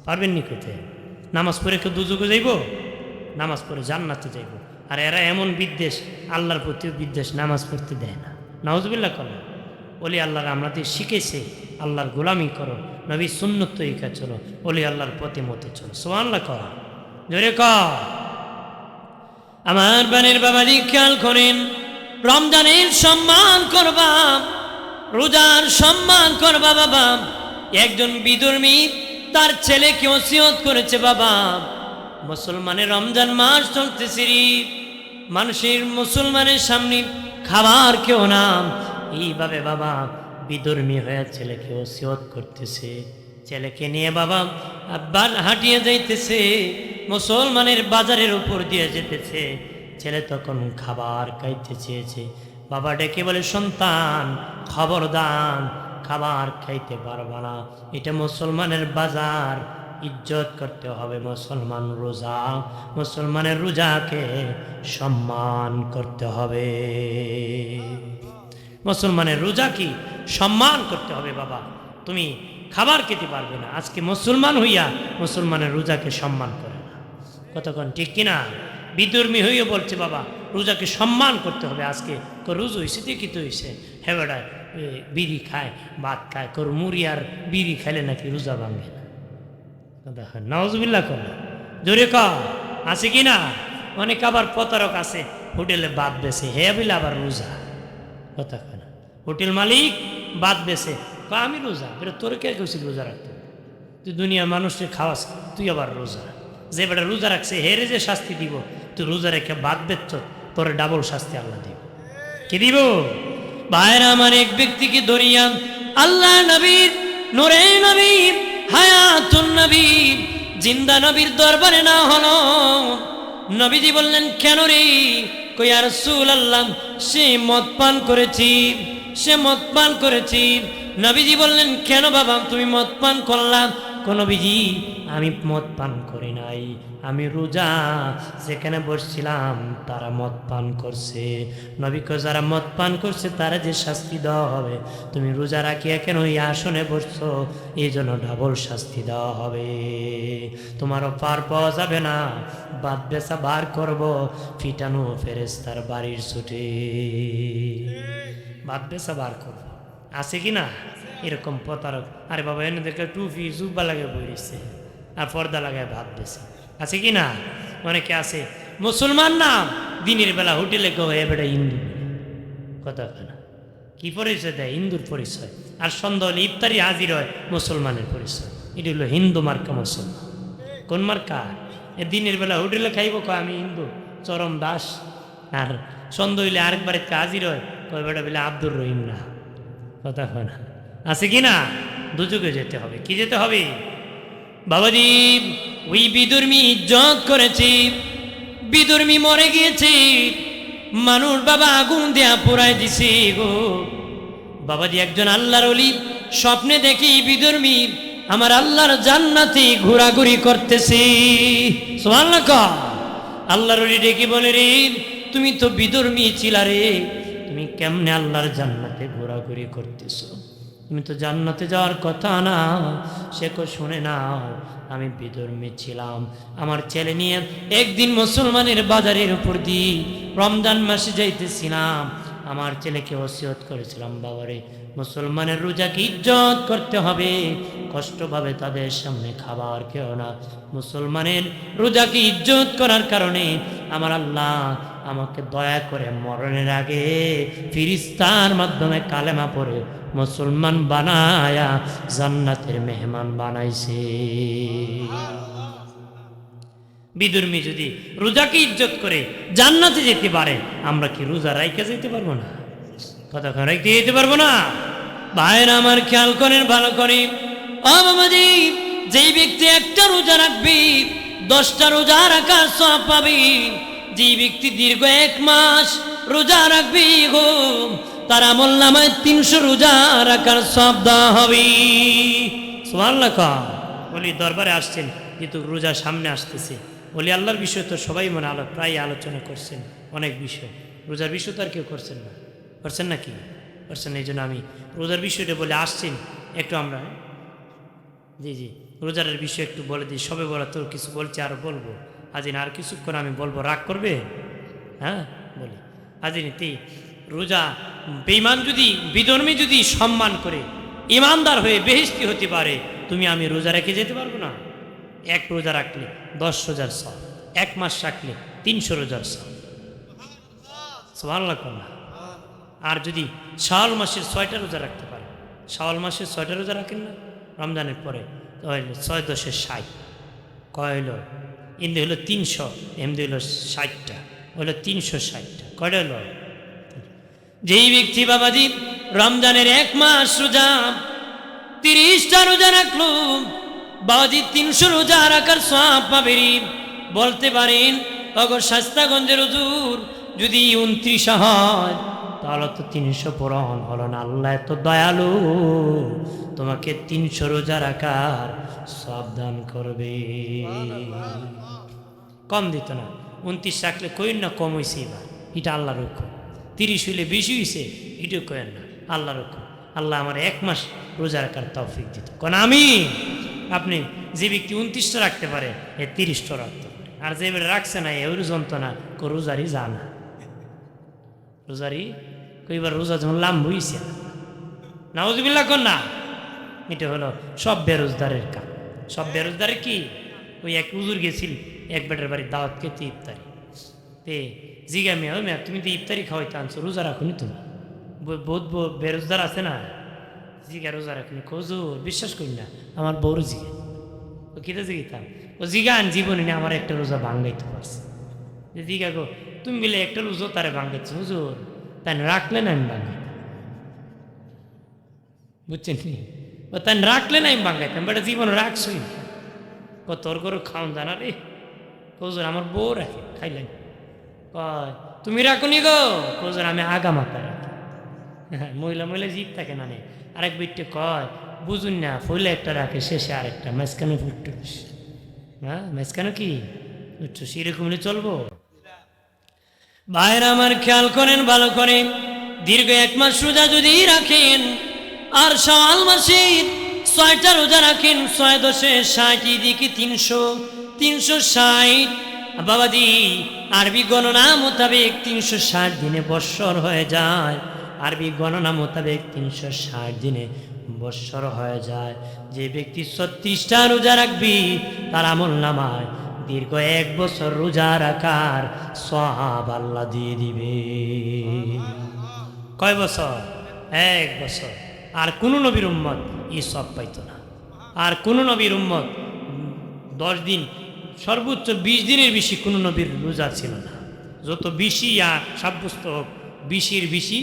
পারবেন নি কইতে? নামাজ পড়ে কেউ দুযোগে যাইব? নামাজ পড়ে জান্নাতে যাইব। আর এরা এমন বিদ্বেষ, আল্লাহর প্রতিও বিদ্বেষ, নামাজ পড়তে দেয় না। নাউজুবিল্লাহ করো। ওলি আল্লাহর আমাদের শিখেছে আল্লাহর গোলামি করো, নবী সুন্নত তরিকা চলো, ওলি আল্লাহর পথে মতে চলো। সুবহানাল্লাহ কর, জোরে কর। আমার বানের বাবা খেয়াল করেন, রমজানের সম্মান করবা, রোজার সম্মান করবা বাবা। একজন বিধর্মী তার ছেলেকে ওসিয়ত করেছে, বাবা মুসলমানের রমজান মাস চলতেছে, মানুষের মুসলমানের সামনে খাবার কেউ না, এইভাবে বাবা বিধর্মী হয়ে ছেলেকে ওসিয়ত করতেছে। ছেলেকে নিয়ে বাবা আব্বার হাঁটিয়ে যাইতেছে, মুসলমানের বাজারের উপর দিয়ে যেতেছে। ছেলে তখন খাবার খাইতে চেয়েছে, বাবা ডেকে বলে সন্তান খবরদার, খাবার খাইতে পারবা না, এটা মুসলমানের বাজার, ইজ্জত করতে হবে। মুসলমান রোজা, মুসলমানের রোজাকে সম্মান করতে হবে, মুসলমানের রোজা কি সম্মান করতে হবে। বাবা তুমি খাবার খেতে পারবে না, আজকে মুসলমান হইয়া মুসলমানের রোজাকে সম্মান করে না, কতক্ষণ ঠিক কিনা? বিধর্মী হইয়া বলছে বাবা রোজাকে সম্মান করতে হবে। আজকে রোজ হয়েছে দেখি তো হয়েছে, হ্যাঁ বেড়ায় বিড়ি খায় ভাত খায়, তোর মুড়ি আর বিড়ি খাইলে নাকি রোজা ভাঙে না। দেখেন নাউজুবিল্লাহ করো, জোরে কর, আছে কি না? অনেক আবার প্রতারক আছে, হোটেলে ভাত বেছে, হে বলে আবার রোজা, কথা কয় না। হোটেল মালিক ভাত বেছে, আমি রোজা, তোর কে কেছিল রোজা রাখতে? তুই দুনিয়ার মানুষকে খাওয়াস, তুই আবার রোজা। যে বেটা রোজা রাখছে হেরে যে শাস্তি দিব, তুই রোজা রেখে ভাত বেচছ, তোর ডাবল শাস্তি আল্লাহ দিব। কি দিব? ভাইরা আমার, এক ব্যক্তিকে ধরিয়া আল্লাহ নবীর নূরে নবীর হায়াতুন নবী জিন্দা নবীর দরবারে না হলো। নবীজি বললেন কেন রে? কই ইয়া রাসূলুল্লাহ, সে মদ পান করেছি, সে মদ পান করেছি। নবীজি বললেন কেন বাবা তুমি মদ পান করলাম? নবীজি আমি মদ পান করি নাই, আমি রোজা, যেখানে বসছিলাম তারা মদ পান করছে। নবী কয় যারা মদ পান করছে তারা যে শাস্তি দেওয়া হবে, তুমি রোজা রাখিয়া কেন এই আসনে বসছো, এই জন্য ডাবল শাস্তি দেওয়া হবে। তোমারও পার পাওয়া যাবে না, বাদ বেচা বার করব, ফিটানো ফেরেশতার বাড়ির ছুটে বাদ বেচা বার করব। আছে কি না এরকম প্রতারক? আরে বাবা এনে দেখে টুপি জুব্বা লাগে বইছে আর পর্দা লাগায় ভাত বেছে, আছে কি না? অনেকে আছে মুসলমান না, দিনের বেলা হোটেলে কেউ এবারে হিন্দু, কথা না, কি পরিচয় দেয়? হিন্দুর পরিচয়। আর সন্ধ্যা হলে ইফতারি হাজির হয় মুসলমানের পরিচয়। এটি হলো হিন্দু মার্কা মুসলমান। কোন মার্কা? এ দিনের বেলা হোটেলে খাইব কয় আমি হিন্দু, চরম দাস। আর সন্ধ্যা হইলে আরেক বাড়িতে হাজির হয়, কয় বেটা বলে আব্দুর রহিম না, কথা হয় না, আছে কি না? দুযুগে যেতে হবে। কি যেতে হবে বাবাজি? ওই বিধর্মী ইজ্জত করেছি, বিধর্মী মরে গিয়েছি, মানুষ বাবা আগুন দেয়া পোড়ায় দিছে গো বাবাজি। একজন আল্লাহর ওলি স্বপ্নে দেখি বিধর্মী আমার আল্লাহর জান্নাতে ঘোরাঘুরি করতেছে। সুবহানাল্লাহ। আল্লাহর ওলি ডেকে বলে, রে তুমি তো বিধর্মী ছিলা রে, তুমি কেমনে আল্লাহর জান্নাতে ঘোরাঘুরি করতেছো? তুমি তো জান্নাতে যাওয়ার কথা না। সে কো, শুনে নাও, আমি বিধর্মী ছিলাম। আমার ছেলে নিয়ে একদিন মুসলমানের বাজারের উপর দিয়ে রমজান মাসে যাইতেছিলাম। আমার ছেলেকে ওসিয়ত করেছিলাম, বাবারে মুসলমানের রোজাকে ইজ্জত করতে হবে, কষ্টভাবে তাদের সামনে খাবার খেও না। মুসলমানের রোজাকে ইজ্জত করার কারণে আমার আল্লাহ আমাকে দয়া করে মরণের আগে ফিরিস্তার মাধ্যমে কালেমা পড়ে মুসলমান বানায়া জান্নাতের মেহমান বানাইছে। বিধর্মী যদি রোজাকে ইজ্জত করে জান্নাতে যেতে পারে, আমরা কি রোজা রাইখা যেতে পারবো না? কতক্ষণ রাইখতে যেতে পারবো না? ভাইরা আমার খেয়াল করেন ভালো করে। ও বাবাজি, যেই ব্যক্তি একটা রোজা রাখবি 10টা রোজা রাখার সওয়াব পাবি। যেই ব্যক্তি দীর্ঘ 1 মাস রোজা রাখবি গো, তার আমলনামায় 300 রোজা রাখার সওয়াব দেওয়া হবে। সুবহানাল্লাহ। বলি দরবারে আসছেন, কিন্তু রোজা সামনে আসতেছে, বলি আল্লাহর বিষয় তো সবাই মনে প্রায় আলোচনা করছেন, অনেক বিষয়। রোজার বিষয় তো আর কেউ করছেন না, করছেন নাকি? করছেন। এই জন্য আমি রোজার বিষয়টা বলে আসছেন একটু আমরা। জি জি, রোজার বিষয় একটু বলে দিই। সবে বলা তো কিছু বলছে, আরও বলবো। আজিন আর কিছুক্ষণ আমি বলবো, রাগ করবে? হ্যাঁ বলি। আজিনীতি রোজা বেঈমান যদি বিধর্মী যদি সম্মান করে ইমানদার হয়ে বেহেশতি হতে পারে, তুমি আমি রোজা রেখে যেতে পারবো না? 1 রোজা রাখলে 10 রোজার সওয়াব, 1 মাস রাখলে 300 রোজার সওয়াব। সুবহানাল্লাহ। আর যদি শাওয়াল মাসের 6টা রোজা রাখতে পারে, শাওয়াল মাসের 6টা রোজা রাখেন না রমজানের পরে, তো হইল 6 10 60, কয় হইল? এমনি হইল 300, এমনি হইল 60টা, হইল 360টা। কয়টা হইল? যেই ব্যক্তি বাবাজি রমজানের 1 মাস রোজা 30টা রোজা রাখলো, বাবাজি 300 রোজা রাখার সওয়াব পাবে। বলতে পারেন অগর শাস্তাগঞ্জের হুজুর, যদি 29 হয় তাহলে তো 300 পূরণ হলো না। আল্লাহ এত দয়ালু, তোমাকে 300 রোজা রাখার সওয়াব দান করবে। কম দিত না। 29 রাখলে কইন না কম হয়েছে, এবার এটা আল্লাহর হুকুম। 30 হইলে বেশি হয়েছে, এটাও কয়েন না, আল্লাহর হুকুম। আল্লাহ আমার 1 মাস রোজা রাখার তৌফিক দিত। কোন আমি? আপনি যে ব্যক্তি 29টা রাখতে পারে, 30টা রাখতে পারে। আর যে রাখছে না, ওই যন্ত্রণা রোজারি জানা, রোজারি কইবার রোজা যখন লাম হইছে, নাউজুবিল্লাহ কোন না। এটা হলো সব বেরোজগারের কাম। সব বেরোজগারের কি? ওই এক হুজুর গেছিল এক বেটার বাড়ির দাওয়াত খেতে, ইফতারি তে জিগা মেয়ে, ওই মেয়ে তুমি তো ইফতারি খাওয়াইতে আনছো, রোজা রাখুনি তুমি? বহুত বেরোজগার আছে না, জিগা রোজা রাখুনি। হুজুর বিশ্বাস করি না, আমার বউর জিগা। ও কিতা জিগিতাম? ও জিগান জীবনে না আমার একটা রোজা ভাঙ্গাইতে পারছে। জিগা গো, তুমি বলে একটা রোজা তারে ভাঙ্গাইছো? হুজুর তাই রাখলে না আমি ভাঙ্গাই, বুঝছেন নি? ও তাই রাখলে না আমি ভাঙ্গাইতাম, বেটা জীবন রাখছই ও তোর করে খাওন জানা রে। হুজুর আমার বউ রাখে, খাইলেন। কয় তুমি রাখুনি গো? হুজুর আমি আগা মাথা রাখি। মহিলা মহিলা জিত থাকে না নে। আরেক বিটে কয় বুঝুন না, ফইলে একটা রাখে, শেষে আরেকটা, মাঝখানে ফুটতে। হ্যাঁ মাঝখানে কি উঠছো, সেরকম হলে চলবো? ভাইরা আমার খেয়াল করেন ভালো করে। দীর্ঘ 1 মাস রোজা যদি রাখেন, আর শাওয়াল মাসে 6টা রোজা রাখেন, 6 10 60, দিকে 300, 360 বাবাজি। আরবি গণনা মোতাবেক 360 দিনে বৎসর হয়ে যায়। আরবি গণনা মোতাবেক 360 দিনে বৎসর হয়ে যায়। যে ব্যক্তি 36টা রোজা রাখবি, তার আমল নামায় দীর্ঘ 1 বছর রোজা রাখার সওয়াব আল্লাহ দিয়ে দিবে। কয় বছর? 1 বছর। আর কোন নবীর উম্মত এই সব পাইতো না। আর কোন নবীর উম্মত 10 দিন, সর্বোচ্চ 20 দিনের বেশি কোন নবীর রোজা ছিল না। যত বেশি সাব্যস্ত হোক, 20-এর বেশি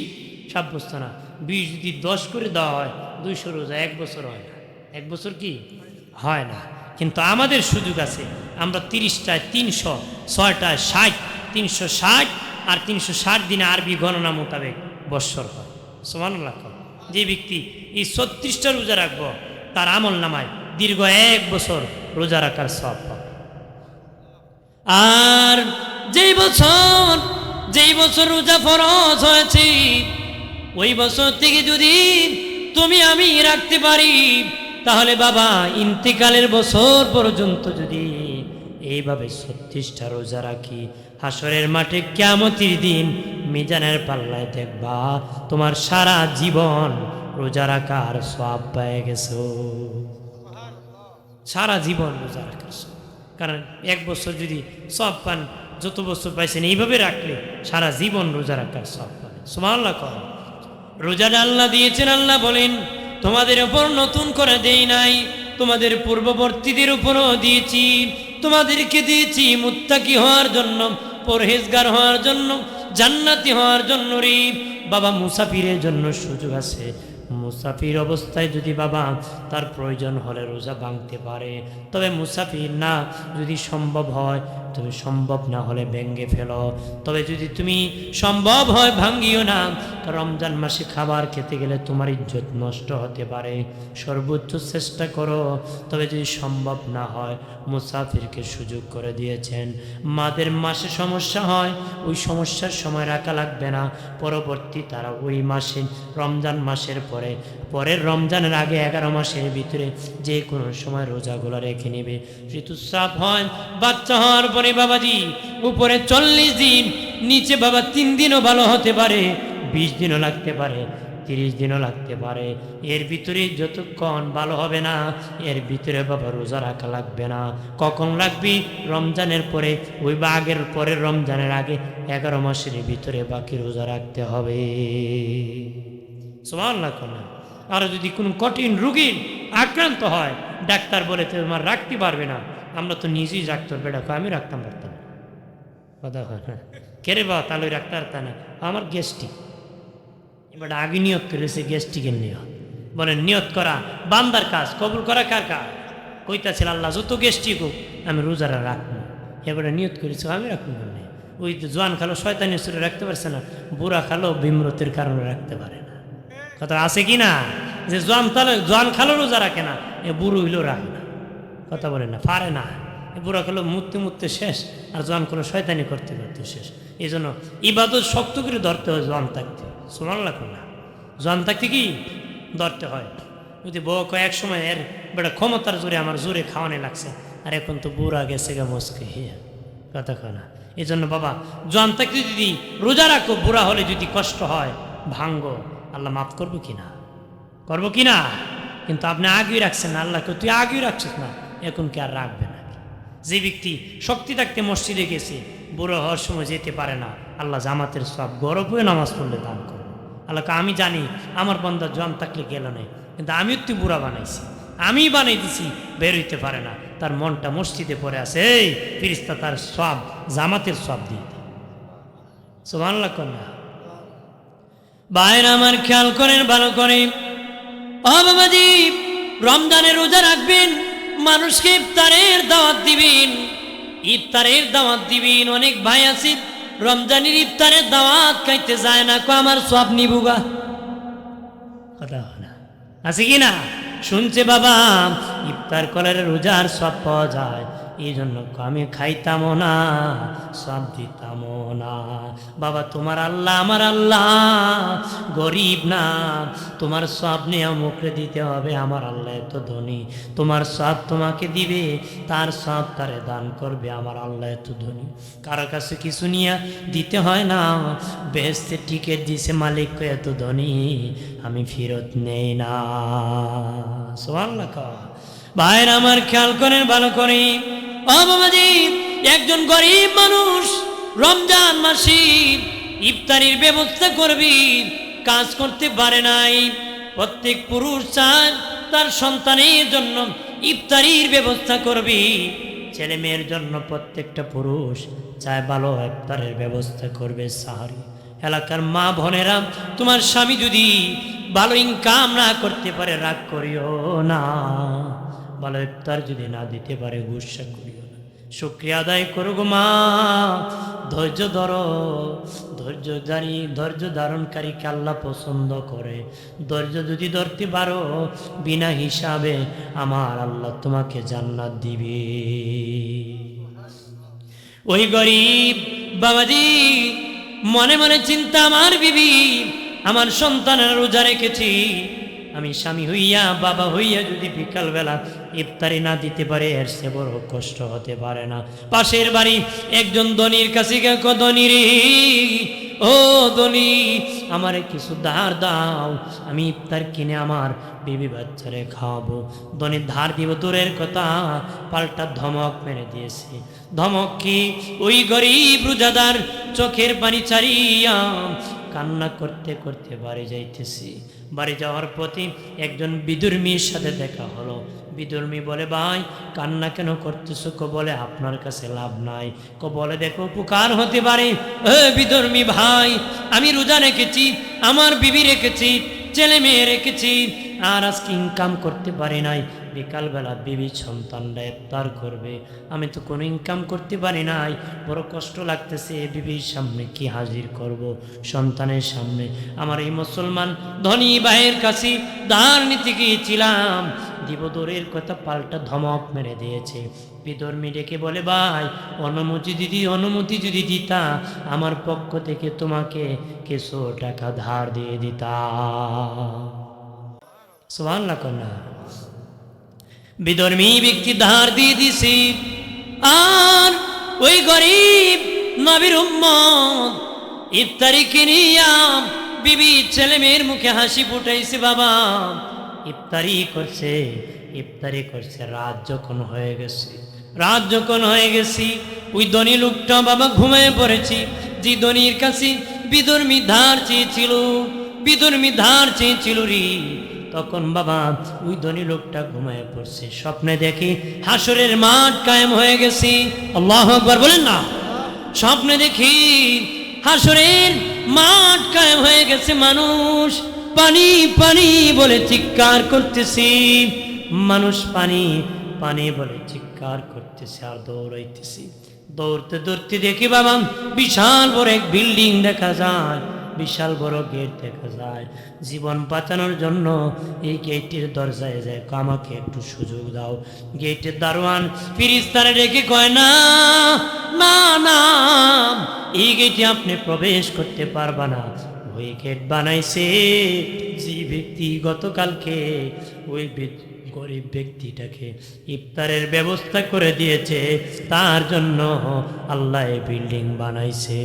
সাব্যস্ত না। 20 যদি 10 করে দেওয়া হয়, 200 রোজা 1 বছর হয় না। 1 বছর কি হয় না? কিন্তু আমাদের সুযোগ আছে, আমরা 30টায় 300, 6টায় 60, 360, আর 360 দিনে আরবি গণনা মোতাবেক বৎসর হয়। সুবহানাল্লাহ। যে ব্যক্তি এই 36টা রোজা রাখবো তার আমল নামায় দীর্ঘ 1 বছর রোজা রাখার সওয়াব পাবে। আর যেই বছর রোজা ফরজ হয়েছে ওই বছর থেকে যদি তুমি আমি রাখতে পারি তাহলে বাবা ইন্তেকালের বছর পর্যন্ত যদি এইভাবে 36টা রোজা রাখি, হাসরের মাঠে কিয়ামতের দিন মিজানের পাল্লায় দেখবা তোমার সারা জীবন রোজা রাখার সওয়াব পেয়ে গেছো। সারা জীবন রোজা রাখার সওয়াব। কারণ 1 বছর যদি সওয়াব পান, যত বছর পাইছেন এইভাবে রাখলে সারা জীবন রোজা রাখার সওয়াব পাবেন। সুবহানাল্লাহ। রোজাটা আল্লাহ দিয়েছেন, আল্লাহ বলেন তোমাদের উপর নতুন করে দেই নাই, তোমাদের পূর্ববর্তীদের উপরও দিয়েছি। তোমাদেরকে দিয়েছি মুত্তাকি হওয়ার জন্য, পরহেজগার হওয়ার জন্য, জান্নাতি হওয়ার জন্য রে বাবা। মুসাফিরের জন্য সুযোগ আছে। মুসাফির অবস্থায় যদি বাবা তার প্রয়োজন হলে রোজা ভাঙতে পারে, তবে মুসাফির না যদি সম্ভব হয়, তুমি সম্ভব না হলে ভেঙ্গে ফেলো। তবে যদি তুমি সম্ভব হয় ভাঙ্গিও না। রমজান মাসে খাবার খেতে গেলে তোমার ইজ্জত নষ্ট হতে পারে, সর্বোচ্চ চেষ্টা করো। তবে যদি সম্ভব না হয়, মুসাফিরকে সুযোগ করে দিয়েছেন। মাদের মাসে সমস্যা হয়, ওই সমস্যার সময় রাখা লাগবে না, পরবর্তী তারা ওই মাসে রমজান মাসের পরের রমজানের আগে 11 মাসের ভিতরে যে কোনো সময় রোজাগুলো রেখে নেবে। ঋতুস্রাব হয়, বাচ্চা হওয়ার পরে বাবাজি উপরে 40 দিন, নিচে বাবা 3 দিনও ভালো হতে পারে, 20 দিনও লাগতে পারে, 30 দিনও লাগতে পারে। এর ভিতরে যতক্ষণ ভালো হবে না এর ভিতরে বাবা রোজা রাখা লাগবে না। কখন রাখবি? রমজানের পরে, ওই বা আগের পরের রমজানের আগে 11 মাসের ভিতরে বাকি রোজা রাখতে হবে। সুবহানাল্লাহ। আর যদি কোনো কঠিন রোগীর আক্রান্ত হয়, ডাক্তার বলে তোমার রাখতে পারবে না, আমরা তো নিজেই ডাক্তার বেড়া, আমি রাখতাম পারতাম কথা হয় না কেরে বা তাহলে রাখতে পারতাম না, আমার গ্যাস্ট্রিক। এবার আগে নিয়ত করেছে গ্যাস্ট্রিকের নিয়ত, বলেন নিয়ত করা বান্দার কাজ, কবুল করা কার কাজ? কইতাছিল আল্লাহ যত গ্যাস্ট্রিক হোক আমি রোজারা রাখবো। এবারে নিয়ত করেছে আমি রাখবো না। ওই জোয়ান খালো শয়তানি সুরে রাখতে পারছে না, বুড়া খালো বিমরতের কারণে রাখতে পারে না। কথা আছে কি না? যে জোয়ান খালো রোজা রাখে না, এ বুড়ো হইলেও রাখে না। কথা বলে না, পারে না। এ বুড়া খালো মুততে শেষ, আর জোয়ান খালো শয়তানি করতে শেষ। এই জন্য ইবাদত শক্ত করে ধরতে হয় জোয়ান থাকতে। সুবহানাল্লাহ না, জোয়ান থাকতে কি ধরতে হয়। যদি বউ এক সময় এর বেটা ক্ষমতার জোরে আমার জোরে খাওয়ানো লাগছে, আর এখন তো বুড়া গেছে গা মস্কে হিয়া, কথা কয় না। এই জন্য বাবা জোয়ান থাকতে যদি রোজা রাখো, বুড়া হলে যদি কষ্ট হয় ভাঙ্গো, আল্লাহ মাফ করবো কিনা? করবো কিনা? কিন্তু আপনি আগেই রাখছেন না, আল্লাহকে তুই আগেই রাখছিস না, এখন কি আর রাখবে না? যে ব্যক্তি শক্তি থাকতে মসজিদে গেছে, বুড়ো হওয়ার সময় যেতে পারে না, আল্লাহ জামাতের সব গরব হয়ে নামাজ পড়লে দান করবে। আল্লাহকে আমি জানি আমার বান্দা জোয়ান থাকলে গেল না, কিন্তু আমিও তুই বুড়া বানাইছি, আমি বানাই দিছি, বের হইতে পারে না, তার মনটা মসজিদে পড়ে আছে, এই ফিরিস্তা তার সব জামাতের সব দিয়ে দেয়। সুবহানাল্লাহ কন্যা ভাইরা আমার খেয়াল করেন ভালো করে। ও বাবাজি, রমজানে রোজা রাখবেন, মানুষকে ইফতারের দাওয়াত দিবেন, ইফতারের দাওয়াত দিবেন। অনেক ভাই আছে রমজানের ইফতারের দাওয়াত খাইতে যায় না, আমার সব নিবুগা, কথা না আছে কি না? শুনছে বাবা ইফতার করলে রোজার সব পাওয়া যায়, এই জন্য আমি খাইতামও না, সব দিতামও না। বাবা তোমার আল্লাহ আমার আল্লাহ গরিব না, তোমার সব নিয়ে মুখে দিতে হবে। আমার আল্লাহ এত ধনী, তোমার সব তোমাকে দিবে, তার সব তারে দান করবে। আমার আল্লাহ এত ধনী, কারো কাছে কিছু নিয়ে দিতে হয় না। বেহেশতের টিকিট দিছে মালিককে, এত ধনী আমি ফেরত নেই না। সুবহানাল্লাহ। ভাইরা আমার খেয়াল করেন ভালো করে। ও বাবাজি, একজন গরিব মানুষ রমজান মাসে ইফতারির ব্যবস্থা করবি, কাজ করতে পারে নাই। প্রত্যেক পুরুষ চায় তার সন্তানের জন্য ইফতারির ব্যবস্থা করবি, ছেলে মেয়ের জন্য প্রত্যেকটা পুরুষ চায় ভালো ইফতারের ব্যবস্থা করবে। সাহারি এলাকার মা বোনেরা, তোমার স্বামী যদি ভালো ইনকাম না করতে পারে রাগ করিও না, ভালো ইফতার যদি না দিতে পারে গুসা করিও না, শুকরিয়া আদায় করো গো মা, ধৈর্য ধরো। ধৈর্য ধারণকারীকে আল্লাহ পছন্দ করে। ধৈর্য যদি ধরতে পারো, বিনা হিসাবে আমার আল্লাহ তোমাকে জান্নাত দিবে। ওই গরিব বাবাজি মনে মনে চিন্তা, আমার বিবি, আমার সন্তানের রোজা রেখেছি, আমি স্বামী হইয়া বাবা হইয়া যদি বিকালবেলা ইফতারি না দিতে পারে, এর সে বড় কষ্ট হতে পারে না। পাশের বাড়ি একজন ধনীর কাছে গিয়ে, ধনী রে, ও ধনী, আমারে কিছু ধার দাও, আমি ইফতার কিনে আমার বিবি বাচ্চারে খাওয়াবো। ধনী ধার দিব দূরের কথা, পাল্টা ধমক মেরে দিয়েছে। ধমক কি? ওই গরিব রোজাদার চোখের পানি ছাড়িয়া কান্না করতে করতে বাড়ি যাইতেছি। বাড়ি যাওয়ার পথে একজন বিধর্মীর সাথে দেখা হলো। বিধর্মী বলে, ভাই কান্না কেন করতেছো? বলে, আপনার কাছে লাভ নাই। বলে, দেখো উপকার হতে পারে। বিধর্মী ভাই, আমি রোজা রেখেছি, আমার বিবি রেখেছি, ছেলে মেয়ে রেখেছি, আর আজকে ইনকাম করতে পারি নাই। বিকালবেলা বিবি সন্তানরা ইফতার করবে, আমি তো কোনো ইনকাম করতে পারি নাই, বড় কষ্ট লাগতেছে। বিবির সামনে কি হাজির করব? সন্তানের সামনে। আমার এই মুসলমান ধনী ভাইয়ের কাছে ধার নিতে গিয়েছিলাম, দিব দূরের কথা, পাল্টা ধমক মেরে দিয়েছে। বিধর্মী ডেকে বলে, ভাই অনুমতি যদি দিতা, আমার পক্ষ থেকে তোমাকে কিছু টাকা ধার দিয়ে দিতা। সুবহানাল্লাহ কন্যা। বিধর্মী ব্যক্তি ধার দিয়ে দিছি, আর ওই গরিব নবীর উম্মত ইফতারি কিনিয়া বিবি ছেলে মেয়ের মুখে হাসি ফুটাইছে। বাবা ইফতারি করছে। রাত যখন হয়ে গেছি, ওই ধনী লোকটা বাবা ঘুমিয়ে পড়েছি। যে ধনীর কাছে বিধর্মী ধার চেয়েছিল রে, তখন বাবা ওই ধনী লোকটা ঘুমিয়ে পড়ছে। স্বপ্নে দেখি হাসরের মাঠ কায়েম হয়ে গেছি। আল্লাহু আকবার বলেন না। স্বপ্নে দেখি হাসরের মাঠ কায়েম হয়ে গেছে, মানুষ পানি পানি বলে চিৎকার করতেছি, মানুষ পানি পানি বলে চিৎকার করতেছে, আর দৌড়াইতেছি। দৌড়তে দেখি বাবা বিশাল বড় এক বিল্ডিং দেখা যায়, বিশাল বড় গেট দেখা যায়। জীবন বাঁচানোর জন্য এই গেটের দরজায় যায়, আমাকে একটু সুযোগ দাও। গেটের দারোয়ান ফেরেশতারে ডেকে কয়, না না না, এই গেটে আপনি প্রবেশ করতে পারবা না। ওই গেট বানাইছে যে ব্যক্তি গতকালকে ওই গরিব ব্যক্তিটাকে ইফতারের ব্যবস্থা করে দিয়েছে, তার জন্য আল্লাহ এই বিল্ডিং বানাইছে।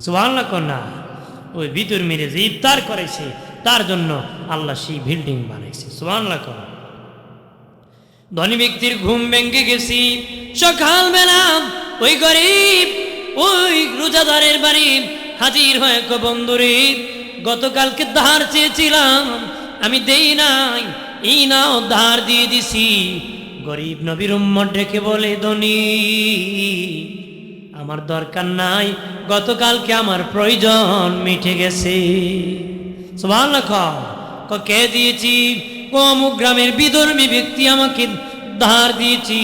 সুবহানাল্লাহ কন্যা। ওই বিধর্মীরে যে ইফতার করেছে, তার জন্য আল্লাহ সেই বিল্ডিং বানাইছে। সুবহানাল্লাহ কন্যা। ধনী ব্যক্তির ঘুম ভেঙে গেছি। সকালবেলা ওই গরিব ওই রোজাদারের বাড়ি হাজির হয়ে, বন্ধুরে গতকালকে ধার চেয়েছিলাম, আমি দেই নাই, এই নাও ধার দিয়ে দিছি। গরিব নবীর উম্মত ডেকে বলে, ধনী আমার দরকার নাই, গতকালকে আমার প্রয়োজন মিটে গেছে। সুবহানাল্লাহ। কে দিয়েছি? অমুক গ্রামের বিধর্মী ব্যক্তি আমাকে ধার দিয়েছি।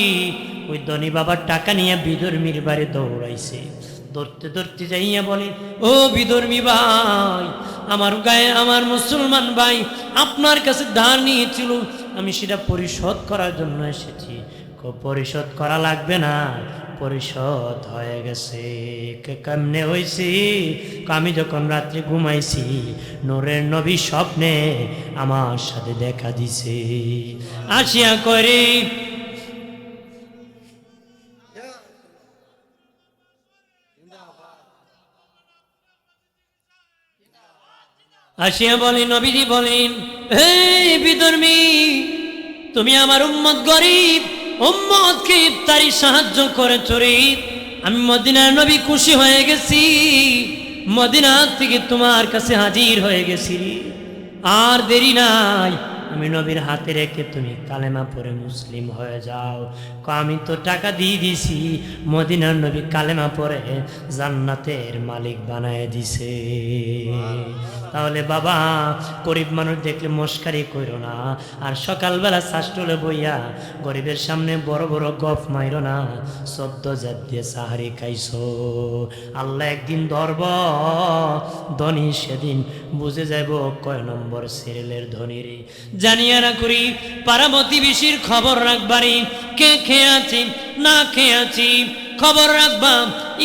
ওই ধনী বাবার টাকা নিয়ে বিধর্মীর বাড়ি দৌড়াইছে। ধরতে যাইয়া বলে, ও বিধর্মী ভাই, আমার গায়ে আমার মুসলমান ভাই আপনার কাছে ধার নিয়েছিল, আমি সেটা পরিশোধ করার জন্য এসেছি। পরিশোধ করা লাগবে না, পরিশোধ হয়ে গেছে। কেমনে হয়েছি? আমি যখন রাত্রে ঘুমাইছি, নূরের নবী স্বপ্নে আমার সাথে দেখা দিছে। আসিয়া করে বলেন, নবীজি বলেন, হে বিধর্মী, তুমি আমার উম্মত গরিব উম্মতকে ইফতারি সাহায্য করেছ রে। আমি মদিনার নবী খুশি হয়ে গেছি, মদিনা থেকে তোমার কাছে হাজির হয়ে গেছি। আর দেরি নাই, আমি নবীর হাতে রেখে তুমি কালেমা পড়ে মুসলিম হয়ে যাও। আমি তো টাকা দিয়ে দিছি, মদিনার নবী কালেমা পড়ে জান্নাতের মালিক বানায় দিছে। তাহলে বাবা গরিব মানুষ দেখলে মস্কারি কইরো না, আর সকালবেলা শাস্টলে বইয়া গরিবের সামনে বড় বড় গফ মাইরো না। 14 জাত দিয়ে সাহারি খাইছো, আল্লাহ একদিন ধরব, ধনী সেদিন বুঝে যাইব কয় নম্বর সিরিয়ালের ধনী রে। জানিয়া না করি পাড়া প্রতিবেশীর খবর রাখবারি, কে খেয়ে আছি না খেয়ে আছি খবর রাখবা,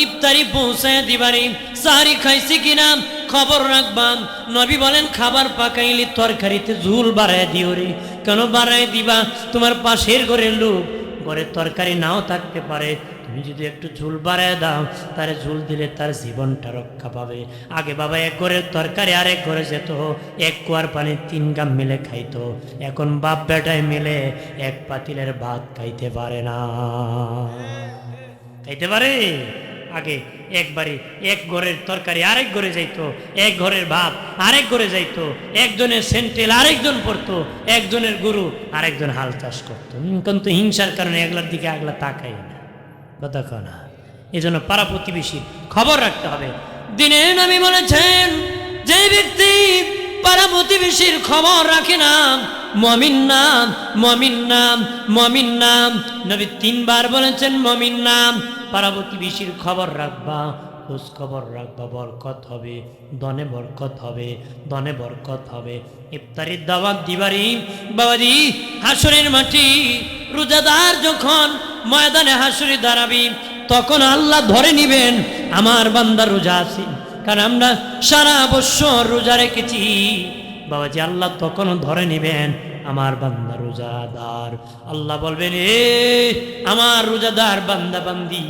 ইফতারি পৌঁছায় দিবারি, সাহারি খাইছি কিনা খবর রাখবা। নবী বলেন খাবার পাকাইলে তরকারিতে ঝুল বাড়ায় দিও রে। কেন বাড়ায় দিবা? তোমার পাশের ঘরের লোক ঘরের তরকারি নাও থাকতে পারে, তুমি যদি একটু ঝুল বাড়ায় দাও, তার ঝুল দিলে তার জীবনটা রক্ষা পাবে। আগে বাবা এক ঘরের তরকারি আরেক ঘরে যেত, এক কুয়ার পানি 3 গাম মিলে খাইতো, এখন বাপ বেটায় মিলে এক পাতিলের ভাত খাইতে পারে না। খাইতে পারে? আগে একবারে এক ঘরের তরকারি আরেক ঘরে যাইতো, এক ঘরের ভাত আরেক ঘরে যাইতো, একজনের সেন্টেল আরেকজন পড়তো, একজনের গরু আরেকজন হাল চাষ করতো। কিন্তু হিংসার কারণে একলার দিকে আগলা তাকাই না, কথা কয় না। এই জন্য পাড়া প্রতিবেশী খবর রাখতে হবে। দিনে নবী বলেছেন, যে ব্যক্তি পাড়া প্রতিবেশীর খবর রাখে না, মুমিন নাম, মুমিন নাম, মুমিন নাম। নবী 3 বার বলেছেন মুমিন নাম। পাড়া প্রতিবেশীর খবর রাখবা, খোঁজ খবর রাখবা, বরকত হবে, দনে বরকত হবে, দনে বরকত হবে। ইফতারির দাওয়াত দিবারি বাবাজি, হাসরের মাটি রোজাদার যখন ময়দানে হাসরে দাঁড়াবি, তখন আল্লাহ ধরে নিবেন আমার বান্দা রোজা আছে। কারণ আমরা সারা বছর রোজা রেখেছি বাবাজি, আল্লাহ তখন ধরে নিবেন আমার বান্দা রোজাদার। আল্লাহ বলবেন, এ আমার রোজাদার বান্দা বান্দি,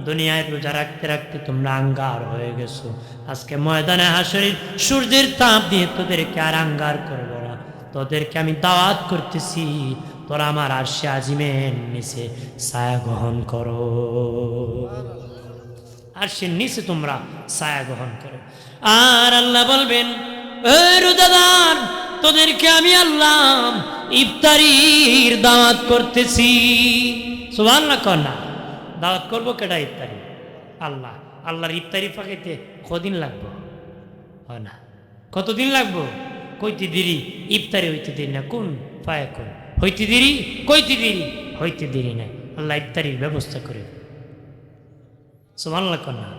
দুনিয়ায় রোজা রাখতে রাখতে তোমরা আঙ্গার হয়ে গেছো, আজকে ময়দানে হাসরের সূর্যের তাপ দিয়ে তোদেরকে আর আঙ্গার করবো না, তোদেরকে আমি দাওয়াত করতেছি, তোরা আমার আরশে আজিমের নিচে ছায়া গ্রহণ করো, আরশের নিচে তোমরা ছায়া গ্রহণ করো। আর আল্লাহ বলবেন, এ রোজাদার, তোদেরকে আমি আল্লাহ ইফতারির দাওয়াত করতেছি। সুবহানাল্লাহ কন্যা দাওয়াত করবো কেডা? ইফতারি আল্লাহ। আল্লাহর ইফতারি পাকাইতে কদিন লাগবো? হয় না, কতদিন লাগবো? কইতে দেরি, ইফতারি হইতে দেরি না, কোন পায় কোন হইতে দেরি, কইতে দেরি, হইতে দেরি নাই। আল্লাহ ইফতারির ব্যবস্থা করে। সুবহানাল্লাহ কন্যা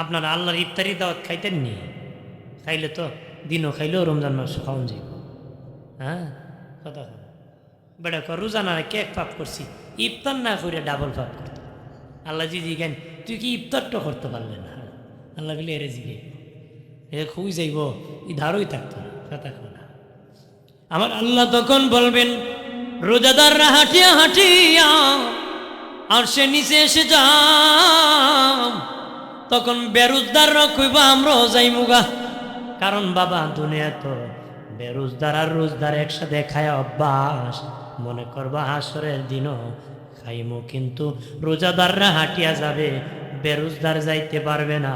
আপনারা আল্লাহর ইফতারি দাওয়াত খাইতেন নি? খাইলে তো দিনও খাইলেও রমজান মাস খাওয়ান যাইব। হ্যাঁ, কথা বেটা কর, রোজানা কেক পাপ করছি, ইফতার না করে ডাবল পাপ করত। আল্লাহ জি জিজ্ঞেন, তুই কি ইফতারটা করতে পারলে না? আল্লাহ বলে, এরে জিগে এ খুবই যাইব, ই ধারই থাকতো না, কথা না। আমার আল্লাহ তখন বলবেন, রোজাদাররা হাঁটিয়া হাঁটিয়া আর সে নিচে এসে যাও, তখন বেরোজদাররা কইবা আমরাও যাইমুগা। কারণ বাবা দুনিয়া তো বেরোজদার আর রোজদার একসাথে খায় অভ্যাস, মনে করবা হাসরের দিনও খাইমু, কিন্তু রোজাদাররা হাঁটিয়া যাবে, বেরোজদার যাইতে পারবে না,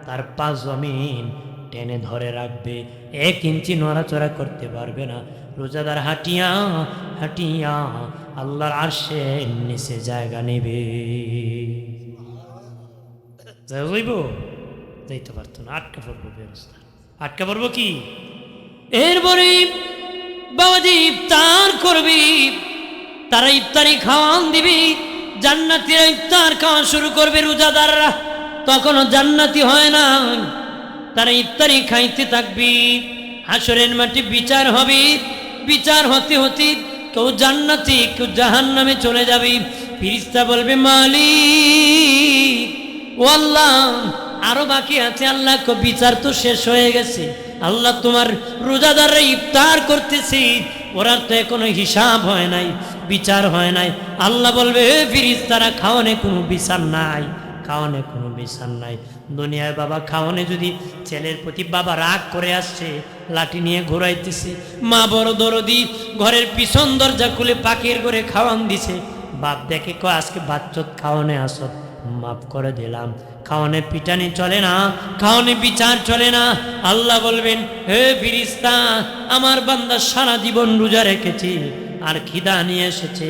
তার পা জমিন টেনে ধরে রাখবে, 1 ইঞ্চি নড়াচড়া করতে পারবে না। রোজাদার হাঁটিয়া হাঁটিয়া আল্লাহর আরশের নিচে জায়গা নেবে। যাইব? যাইতে পারতো না, আটকা পড়বো ব্যবস্থা, আটকা পড়বো কি? এরপরে বাবাজি ইফতার করবি, তারা ইফতারি খাওয়ান দিবি, জান্নাতীরা ইফতার খাওয়া শুরু করবে, রোজাদাররা তখনও জান্নাতি হয় না, তারা ইফতারি খাইতে থাকবি। হাসরের মাটি বিচার হবে, বিচার হতে হতে কেউ জান্নাতি কেউ জাহান্নামে চলে যাবে। ফেরেশতা বলবে, মালিক ও আল্লাহ, আরো বাকি আছে। আল্লাহ কো বিচার তো শেষ হয়ে গেছে, আল্লাহ তোমার রোজাদাররা ইফতার করতেছি, ওরা তো এখনো হিসাব হয় নাই, বিচার হয় নাই। আল্লাহ বলবে, ফেরেশতারা খাওয়ানে কোনো বিচার নাই, খাওয়ানে কোনো বিচার নাই। দুনিয়ায় বাবা খাওয়ানে যদি ছেলের প্রতি বাবা রাগ করে আসছে, লাঠি নিয়ে ঘোরাইতেছে, মা বড় দরদি ঘরের পিছন দরজা খুলে পাখির ঘরে খাওয়ান দিছে, বাপ দেখে কয় আজকে বাচ্চত খাওয়ানে আসত, মাফ করে দিলাম। খাওয়ানে পিটানি চলে না, খাওয়ানে বিচার চলে না। আল্লাহ বলবেন, হে ফিরিস্তা, আমার বান্দা সারা জীবন রোজা রেখেছি আর খিদা নিয়ে এসেছে,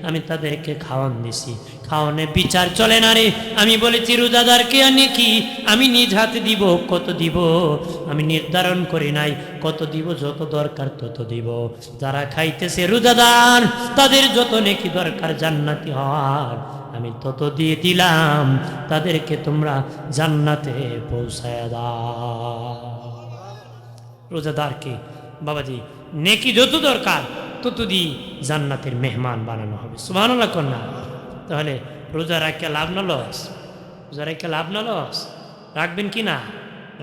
আমি তাদেরকে খাওয়ান দিছি, খাওয়ানে বিচার চলে না রে। আমি বলেছি রোজাদারকে আনি কি আমি নিজ হাতে দিব, কত দিব আমি নির্ধারণ করি নাই, কত দিব যত দরকার তত দিব। যারা খাইতেছে রোজাদার তাদের যত নেকি দরকার জান্নাতি হওয়ার আমি তত দিয়ে দিলাম, তাদেরকে তোমরা জান্নাতে পৌঁছায় দাও। রোজাদারকে বাবাজি নেকি যত দরকার তত দিয়ে জান্নাতের মেহমান বানানো হবে। সুবহানাল্লাহ কন্যা। তাহলে রোজা রাখে লাভ না লস? রোজা রাখে লাভ না লস? রাখবেন কি না?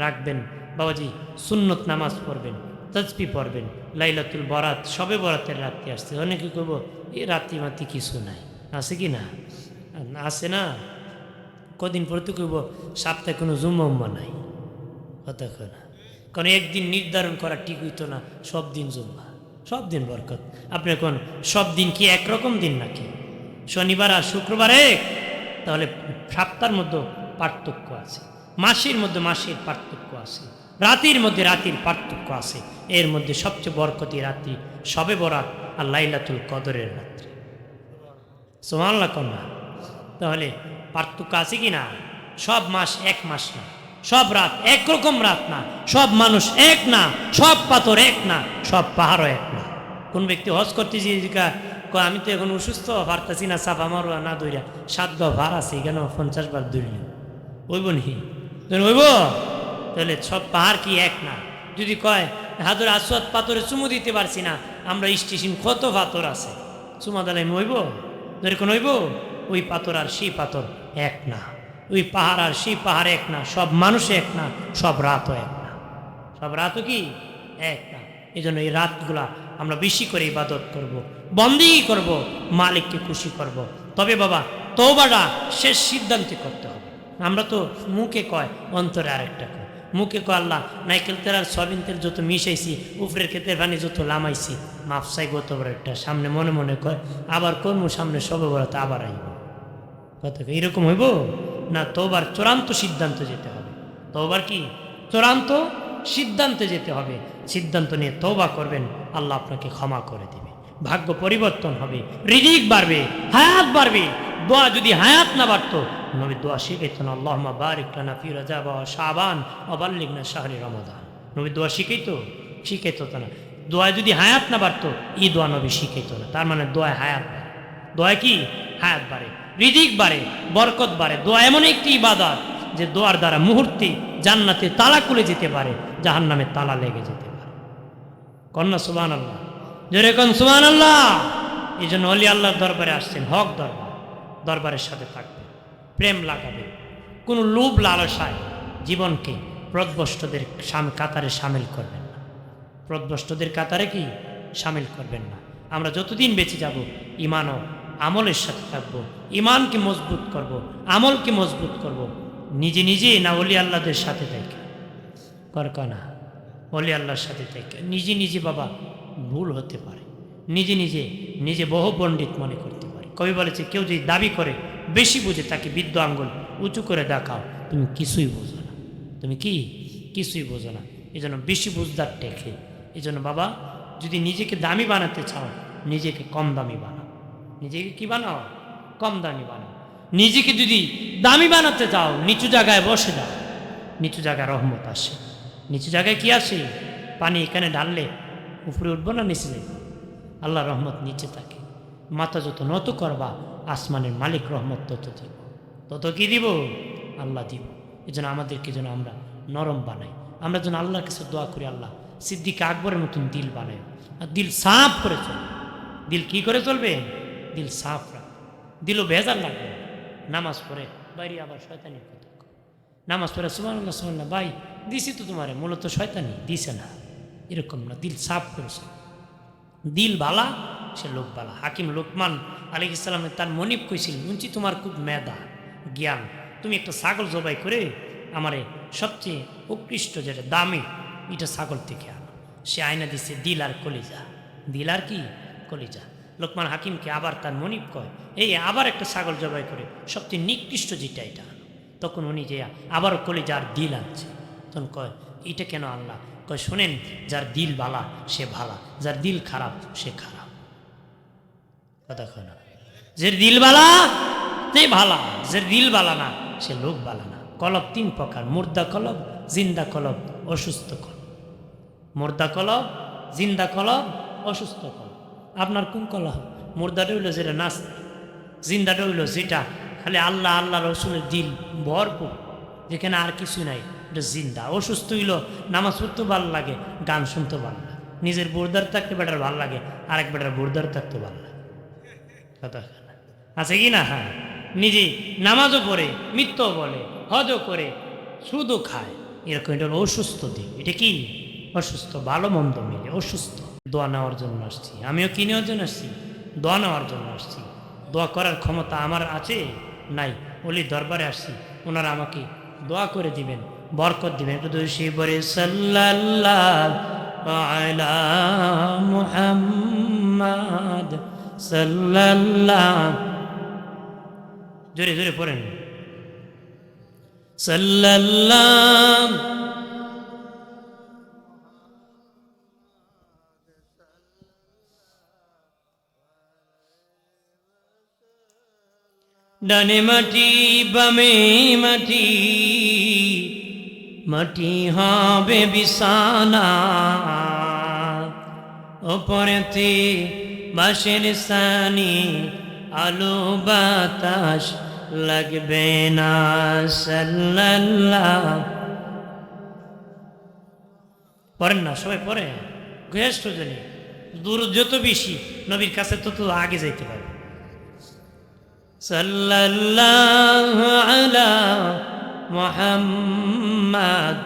রাখবেন বাবাজি। সুন্নত নামাজ পড়বেন, তাসবিহ পড়বেন, লাইলাতুল বরাত, সবে বরাতের রাত্রি আসছে। অনেকে কইব এই রাত্রি মাতি কিছু নাই, আছে কি না? আছে না? কদিন পরে তো কইব সপ্তাহে কোনো জুম্মা নাই, কথা কয় না। কারণ একদিন নির্ধারণ করা ঠিক হইতো না, সব দিন জুম্মা, সব দিন বরকত। আপনি এখন সব দিন কি একরকম দিন নাকি? শনিবার আর শুক্রবার এক? তাহলে সপ্তাহের মধ্যে পার্থক্য আছে, মাসের মধ্যে মাসের পার্থক্য আছে, রাতির মধ্যে রাতির পার্থক্য আছে। এর মধ্যে সবচেয়ে বরকতি রাত্রি সবে বরাত আর লাইলাতুল কদরের রাত্রি। সুবহানাল্লাহ কন্যা। তাহলে পার্থক্য আছে কি না? সব মাস এক মাস না, সব রাত একরকম রাত না, সব মানুষ এক না, সব পাথর এক না, সব পাহাড়ও এক না। কোন ব্যক্তি হজ করতে যে আমি তো এখন অসুস্থ পারতাছি না, চাপ আমার না দৌড়া 7 ভার আছে, এখানে 50 বার দৌড়ল ওইব নি? ওইব? তাহলে সব পাহাড় কি এক না? যদি কয় হাজর আসওয়াদ পাথরে চুমু দিতে পারছি না, আমরা স্টেশন কত পাথর আছে, চুমা দিলে আমি হইব? যেরকম হইব? ওই পাথর আর সেই পাথর এক না, ওই পাহাড় আর সেই পাহাড় এক না, সব মানুষ এক না, সব রাতও এক না, সব রাতও কি এক না। এই জন্য এই রাতগুলা আমরা বেশি করে ইবাদত করব, বন্দেগী করব, মালিককে খুশি করব। তবে বাবা তওবাটা শেষ সিদ্ধান্তে করতে হবে। আমরা তো মুখে কয়, অন্তরে আরেকটা কয়। মুখে কয় আল্লাহ নাইকেল তেল আর সয়াবিন তেল যত মিশাইছি, উপরের ক্ষেতের পানি যত লামাইছি, মাফসাই গত বড় একটা, সামনে মনে মনে কয় আবার কর্ম সামনে সবে বড়তে আবার আইব, কথা এরকম হইব না? তওবার চূড়ান্ত সিদ্ধান্ত যেতে হবে। তওবার কি চূড়ান্ত সিদ্ধান্তে যেতে হবে। সিদ্ধান্ত নিয়ে তওবা করবেন, আল্লাহ আপনাকে ক্ষমা করে দেবে, ভাগ্য পরিবর্তন হবে, রিজিক বাড়বে, হায়াত বাড়বে। দোয়া যদি হায়াত না বাড়তো, নবী দোয়া শিখাইতেন আল্লাহুম্মা বারিক লানা ফি রাজাব ওয়া শাবান ওয়া বাল্লিগনা শাহরি রমাদান। নবী দোয়া শিখাইতো না। দোয়া যদি হায়াত না বাড়তো, এই দোয়া নবী শিখাইতো না। তার মানে দোয়া হায়াত বাড়ে। দোয়া কি হায়াত বাড়ে, রিজিক বাড়ে, বরকত বাড়ে। দোয়া এমন একটি ইবাদত যে দোয়ার দ্বারা মুহূর্তে জান্নাতে তালা খুলে যেতে পারে, জাহান্নামে তালা লেগে যেতে পারে। কন্যা সুবহানাল্লাহ, জোরে কোন সুবহানাল্লাহ। এই জন্য ওলি আল্লাহর দরবারে আসছেন, হক দরবারের সাথে থাকবে, প্রেম লাগাবে, কোনো লোভ লালসায় জীবনকে প্রদভষ্টদের কাতারে সামিল করবেন না, প্রদভষ্টদের কাতারে কি সামিল করবেন না। আমরা যতদিন বেঁচে যাব ইমান ও আমলের সাথে থাকবো, ইমানকে মজবুত করব, আমলকে মজবুত করব। নিজে নিজে না ওলি আল্লাহদের সাথে থেকে করকানা, ওলি আল্লাহর সাথে থেকে নিজে নিজে বাবা ভুল হতে পারে, নিজে বহু পণ্ডিত মনে করতে পারে। কবি বলেছে কেউ যদি দাবি করে বেশি বুঝে তাকে বৃদ্ধ আঙ্গুল উঁচু করে দেখাও, তুমি কিছুই বোঝো না, তুমি কিছুই বোঝো না। এই জন্য বেশি বুঝদার টেকে। এই জন্য বাবা যদি নিজেকে দামি বানাতে চাও, নিজেকে কম দামি বানাও। নিজেকে কি বানাও? কম দামি বানাও। নিজেকে যদি দামি বানাতে চাও, নিচু জায়গায় বসে যাও, নিচু জায়গায় রহমত আসে। নিচু জায়গায় কি আসে? পানি এখানে ঢাললে উপরে উঠবো না নিচে যাইব? আল্লাহ রহমত নিচে থাকে। মাথা যত নত করবা, আসমানের মালিক রহমত তত দিব। তত কি দিব? আল্লাহ দিব। এই জন্য আমাদেরকে যেন আমরা নরম বানাই, আমরা যেন আল্লাহর কাছে দোয়া করি, আল্লাহ সিদ্দিক আকবরের মতন দিল বানাই, আর দিল সাফ করে চলবে। দিল কি করে চলবে? দিল সাফ রাখ, দিলও ভেজাল লাগবে। নামাজ পড়ে বাইরে আবার শয়তানির কথা, নামাজ পড়ে সুবহানাল্লাহ সুবহানাল্লাহ, ভাই দিছি তো তোমারে, মূলত শয়তানি দিছে না, এরকম না। দিল সাফ করেছে, দিল বালা সে লোক বালা। হাকিম লোকমান আলাইহিস সালাম তার মনিব কইছিল, শুনছি তোমার খুব মেধা জ্ঞান, তুমি একটা ছাগল জবাই করে আমারে সবচেয়ে উৎকৃষ্ট যেটা দামি এটা ছাগল থেকে আনো। সে আয়না দিচ্ছে দিল আর কলিজা, দিল আর কি কলিজা। লোকমান হাকিমকে আবার তার মনিব কয়, এই আবার একটা ছাগল জবাই করে সবচেয়ে নিকৃষ্ট যেটা এটা। তখন উনি যে আবার কলে যার দিল আনছে, তখন কয় এটা কেন আল্লাহ? কয় শোনেন, যার দিল বালা সে ভালা, যার দিল খারাপ সে খারাপ। কথা কয় না? যে দিল বালা সে ভালা, যে দিল বালা না সে লোক বালা না। কলব তিন প্রকার, মুর্দা কলব, জিন্দা কলব, অসুস্থ কলব। মুর্দা কলব, জিন্দা কলব, অসুস্থ কলব। আপনার কোন কলব? মুর্দাটা হইল যেটা নাচ, জিন্দাটা হইল যেটা খালি আল্লাহ আল্লাহ রসুলের দিল ভরপুর, যেখানে আর কিছু নাই, এটা জিন্দা। অসুস্থ হইল নামাজ পড়তে ভালো লাগে, গান শুনতে ভালো লাগে, নিজের বোরদার থাকতে বেটার ভালো লাগে, আরেক বেটার বোরদার থাকতে ভালো লাগে। কথা আছে কি না? হ্যাঁ, নিজে নামাজও পড়ে, মিথ্যও বলে, হজও করে, সুদও খায়, এরকম এটা হলো অসুস্থ দিক। এটা কি? অসুস্থ, ভালো মন্দ মিলে অসুস্থ। দোয়া নেওয়ার জন্য আসছি, আমিও কি নেওয়ার জন্য আসছি? দোয়া নেওয়ার জন্য আসছি। দোয়া করার ক্ষমতা আমার আছে? নাই। ওলি দরবারে আসছি, ওনারা আমাকে দোয়া করে দিবেন, বরকত দিবেন। একটু দোষী বলে সাল্লাল্লাহু আলা মুহাম্মাদ সাল্লাল্লাহু, জোরে জোরে পড়েন, সাল্লাল্লাহু। ডানে মাটি বামে মাটি, মাটি হবে বিছানা, ওপরেতে বাঁশের সানি, আলো বাতাস লাগবে না। সাল্লাল্লাহু, পড়েন না সবাই? পড়ে গৃহস্থ জনে দূর যত বেশি নবীর কাছে তত আগে যাইতে পারবে। সাল্লাল্লাহু আলা মুহাম্মাদ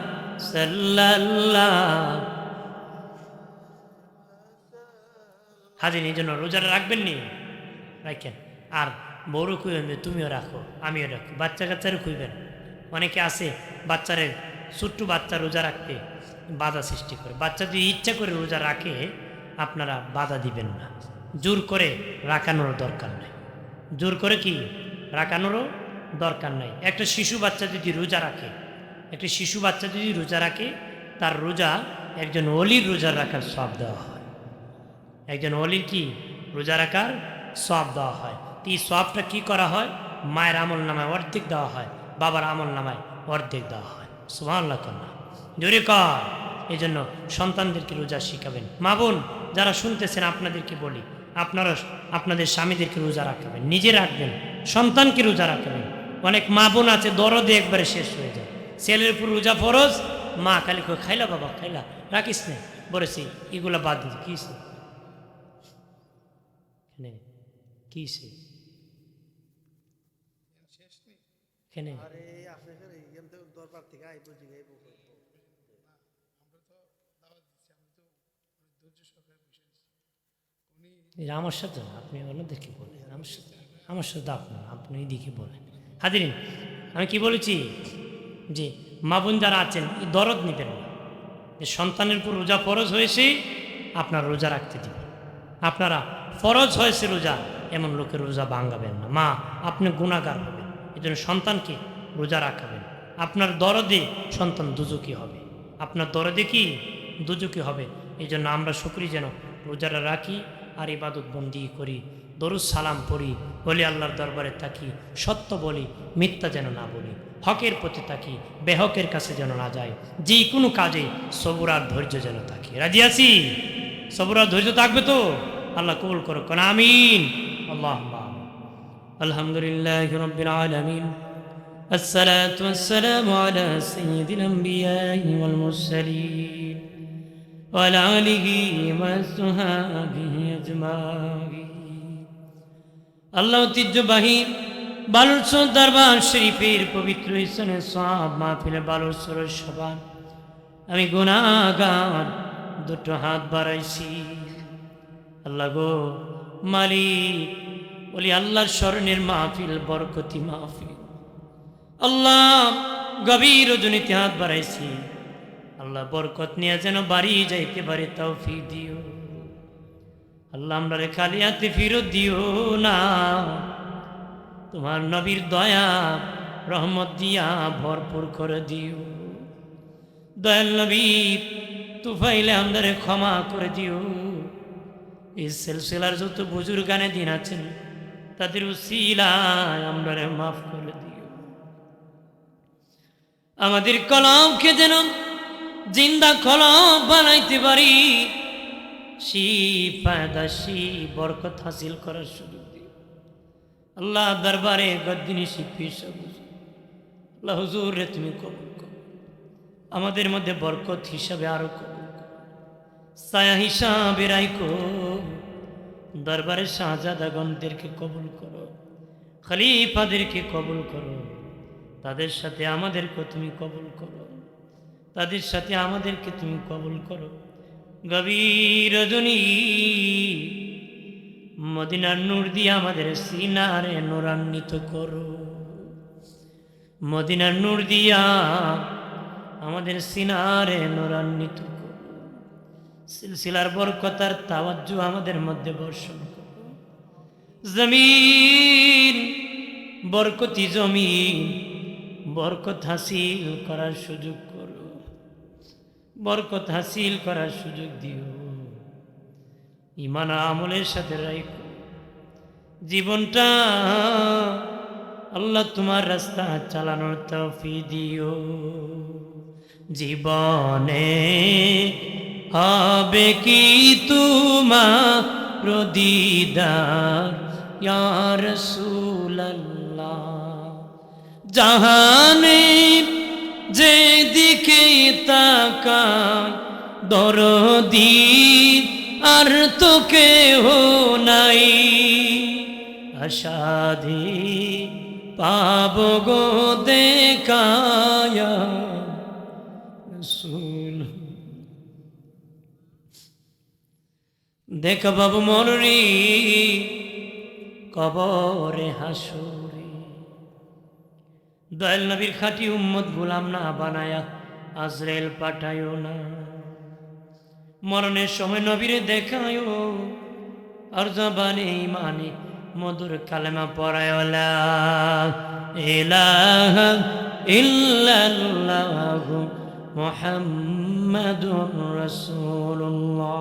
সাল্লাল্লাহু। হাজির এই জন্য রোজাটা রাখবেন নি, রাখেন। আর বড় খুঁজবেন, তুমিও রাখো আমিও রাখি, বাচ্চা কাচ্চারও খুঁজবেন। অনেকে আছে বাচ্চারে, ছোট্ট বাচ্চা রোজা রাখতে বাধা সৃষ্টি করে। বাচ্চা যদি ইচ্ছা করে রোজা রাখে, আপনারা বাধা দিবেন না। জোর করে রাখানোর দরকার নাই, জোর করে কি রাখানোরও দরকার নাই। একটা শিশু বাচ্চা যদি রোজা রাখে, একটা শিশু বাচ্চা যদি রোজা রাখে, তার রোজা একজন অলির রোজা রাখার সওয়াব দেওয়া হয়। একজন অলির কি রোজা রাখার সওয়াব দেওয়া হয়। এই সওয়াবটা কি করা হয়? মায়ের আমল নামায় অর্ধেক দেওয়া হয়, বাবার আমল নামায় অর্ধেক দেওয়া হয়। সুবহানাল্লাহ কন্যা জোরে কর। এই জন্য সন্তানদেরকে রোজা শিখাবেন। মা বোন যারা শুনতেছেন, আপনাদেরকে বলি, আপনারা আপনাদের স্বামীদেরকে রোজা রাখাবেন, নিজে রাখবেন, সন্তানকে রোজা রাখাবেন। অনেক মা বোন আছে দরদে একবারে শেষ হয়ে যায়, ছেলের উপর রোজা ফরজ, মা খালি কই খাইলা বাবা খাইলা, রাখিস না, বলেছি এগুলা বাদ দিতে। কিসে কিসে কেন? আমার সাথে না, আপনি অন্যদেরকে বলেন, আমার সাথে আপনার, আপনি এদিকে বলেন। হাজিরিন, আমি কি বলেছি যে মা বোন যারা আছেন এই দরদ নিবেন না, যে সন্তানের উপর রোজা ফরজ হয়েছে আপনার রোজা রাখতে দিবেন। আপনারা ফরজ হয়েছে রোজা এমন লোকের রোজা ভাঙাবেন না। মা আপনি গুনাহগার হবেন, এই জন্য সন্তানকে রোজা রাখাবেন। আপনার দরদে সন্তান দুজকি হবে, আপনার দরদে কি দুজকি হবে। এই জন্য আমরা শুকরি যেন রোজাটা রাখি আর ইবাদত বন্দি করি, দরুদ সালাম পড়ি, বলি আল্লাহর দরবারে থাকি, সত্য বলি, মিথ্যা যেন না বলি, হকের প্রতি থাকি, বেহকের কাছে যেন না যায়, যে কোনো কাজে সবুর আর ধৈর্য যেন থাকি। রাজি আছি? সবুর আর ধৈর্য থাকবে তো? আল্লাহ কবুল করো, কোন আমিন। আল্লাহুম্মা আলহামদুলিল্লাহি রাব্বিল আলামিন, আসসালাতু ওয়াসসালামু আলা সাইয়্যিদিল আমবিয়াই ওয়াল মুরসালিন ওয়া আলা আলিহি ওয়া আসহাবিহি আজমাইন। আল্লাহ ঐতিহ্যবাহী বালুরচর দরবার শরীফের পবিত্র স্থানে সব মাহফিলে বালুরচর সভা, আমি গুনাহগার দুটো হাত বাড়াইছি। আল্লাহ গো মালিক, বলি আল্লাহর স্মরণের মাহফিল, বরকতি মাহফিল, আল্লাহ গভীর রজনীতে হাত বাড়াইছি। আল্লাহ বরকত নিয়ে যেন বাড়ি যাইতে পারে তৌফিক দিও। আল্লাহ আমরা রে খালি হাতে ফিরত দিও না, তোমার নবীর দয়া রহমত দিয়া ভরপুর করে দিও। দয়াল নবী তুফাইলে আমাদের ক্ষমা করে দিও। এই সিলসিলার যত বুজুর্গানে দিন আছেন তাদের উসিলায় আমরা মাফ করে দিও। আমাদের কলমকে যেন জিন্দা কলম বানাইতে পারি, ফায়দাসী বরকত হাসিল করার সুযোগ দিও। আল্লাহ দরবারে গদ্দিনী শিল্পী আল্লাহ হুজুর রে তুমি কবুল করো, আমাদের মধ্যে বরকত হিসাবে আরো কবুল করো, ছায়া হিসাবে রাইখো। দরবারে শাহজাদাগণদেরকে কবুল করো, খলিফাদেরকে কবুল করো, তাদের সাথে আমাদেরকে তুমি কবুল করো, তাদের সাথে আমাদেরকে তুমি কবুল করো। গভীর রজনী মদিনার নূর দিয়ে আমাদের সিনারে নূরান্বিত করো, মদিনার নূর দিয়া আমাদের সিনারে নূরান্বিত করো। সিলসিলার বরকতার তাওয়াজ্জু আমাদের মধ্যে বর্ষণ করো। জমিন বরকতি জমিন বরকত হাসিল করার সুযোগ করো, বরকত হাসিল করার সুযোগ দিও। ঈমান আমলের সাথে রাখো জীবনটা, আল্লাহ তোমার রাস্তা চালানোর তৌফিক দিও। জীবনে হবে কি তোমার দিদার ইয়া রাসূলুল্লাহ, জাহানে যেদিকে তাকাই দরদি আর তো কেহ নাই, আশাধি পাব গো দেখায়া রাসূল। দেখ বাবু মররি কবরে হাসুরি, দয়াল নবীর খাঁটি উম্মত গোলাম না বানায়া আজরাইল পাঠায়ও না। মরণের সময় নবীরে দেখায়ও আর জবানে ইমানে মধুর কালেমা পড়ায় লা ইলাহা ইল্লাল্লাহু মুহাম্মাদুর রাসূলুল্লাহ।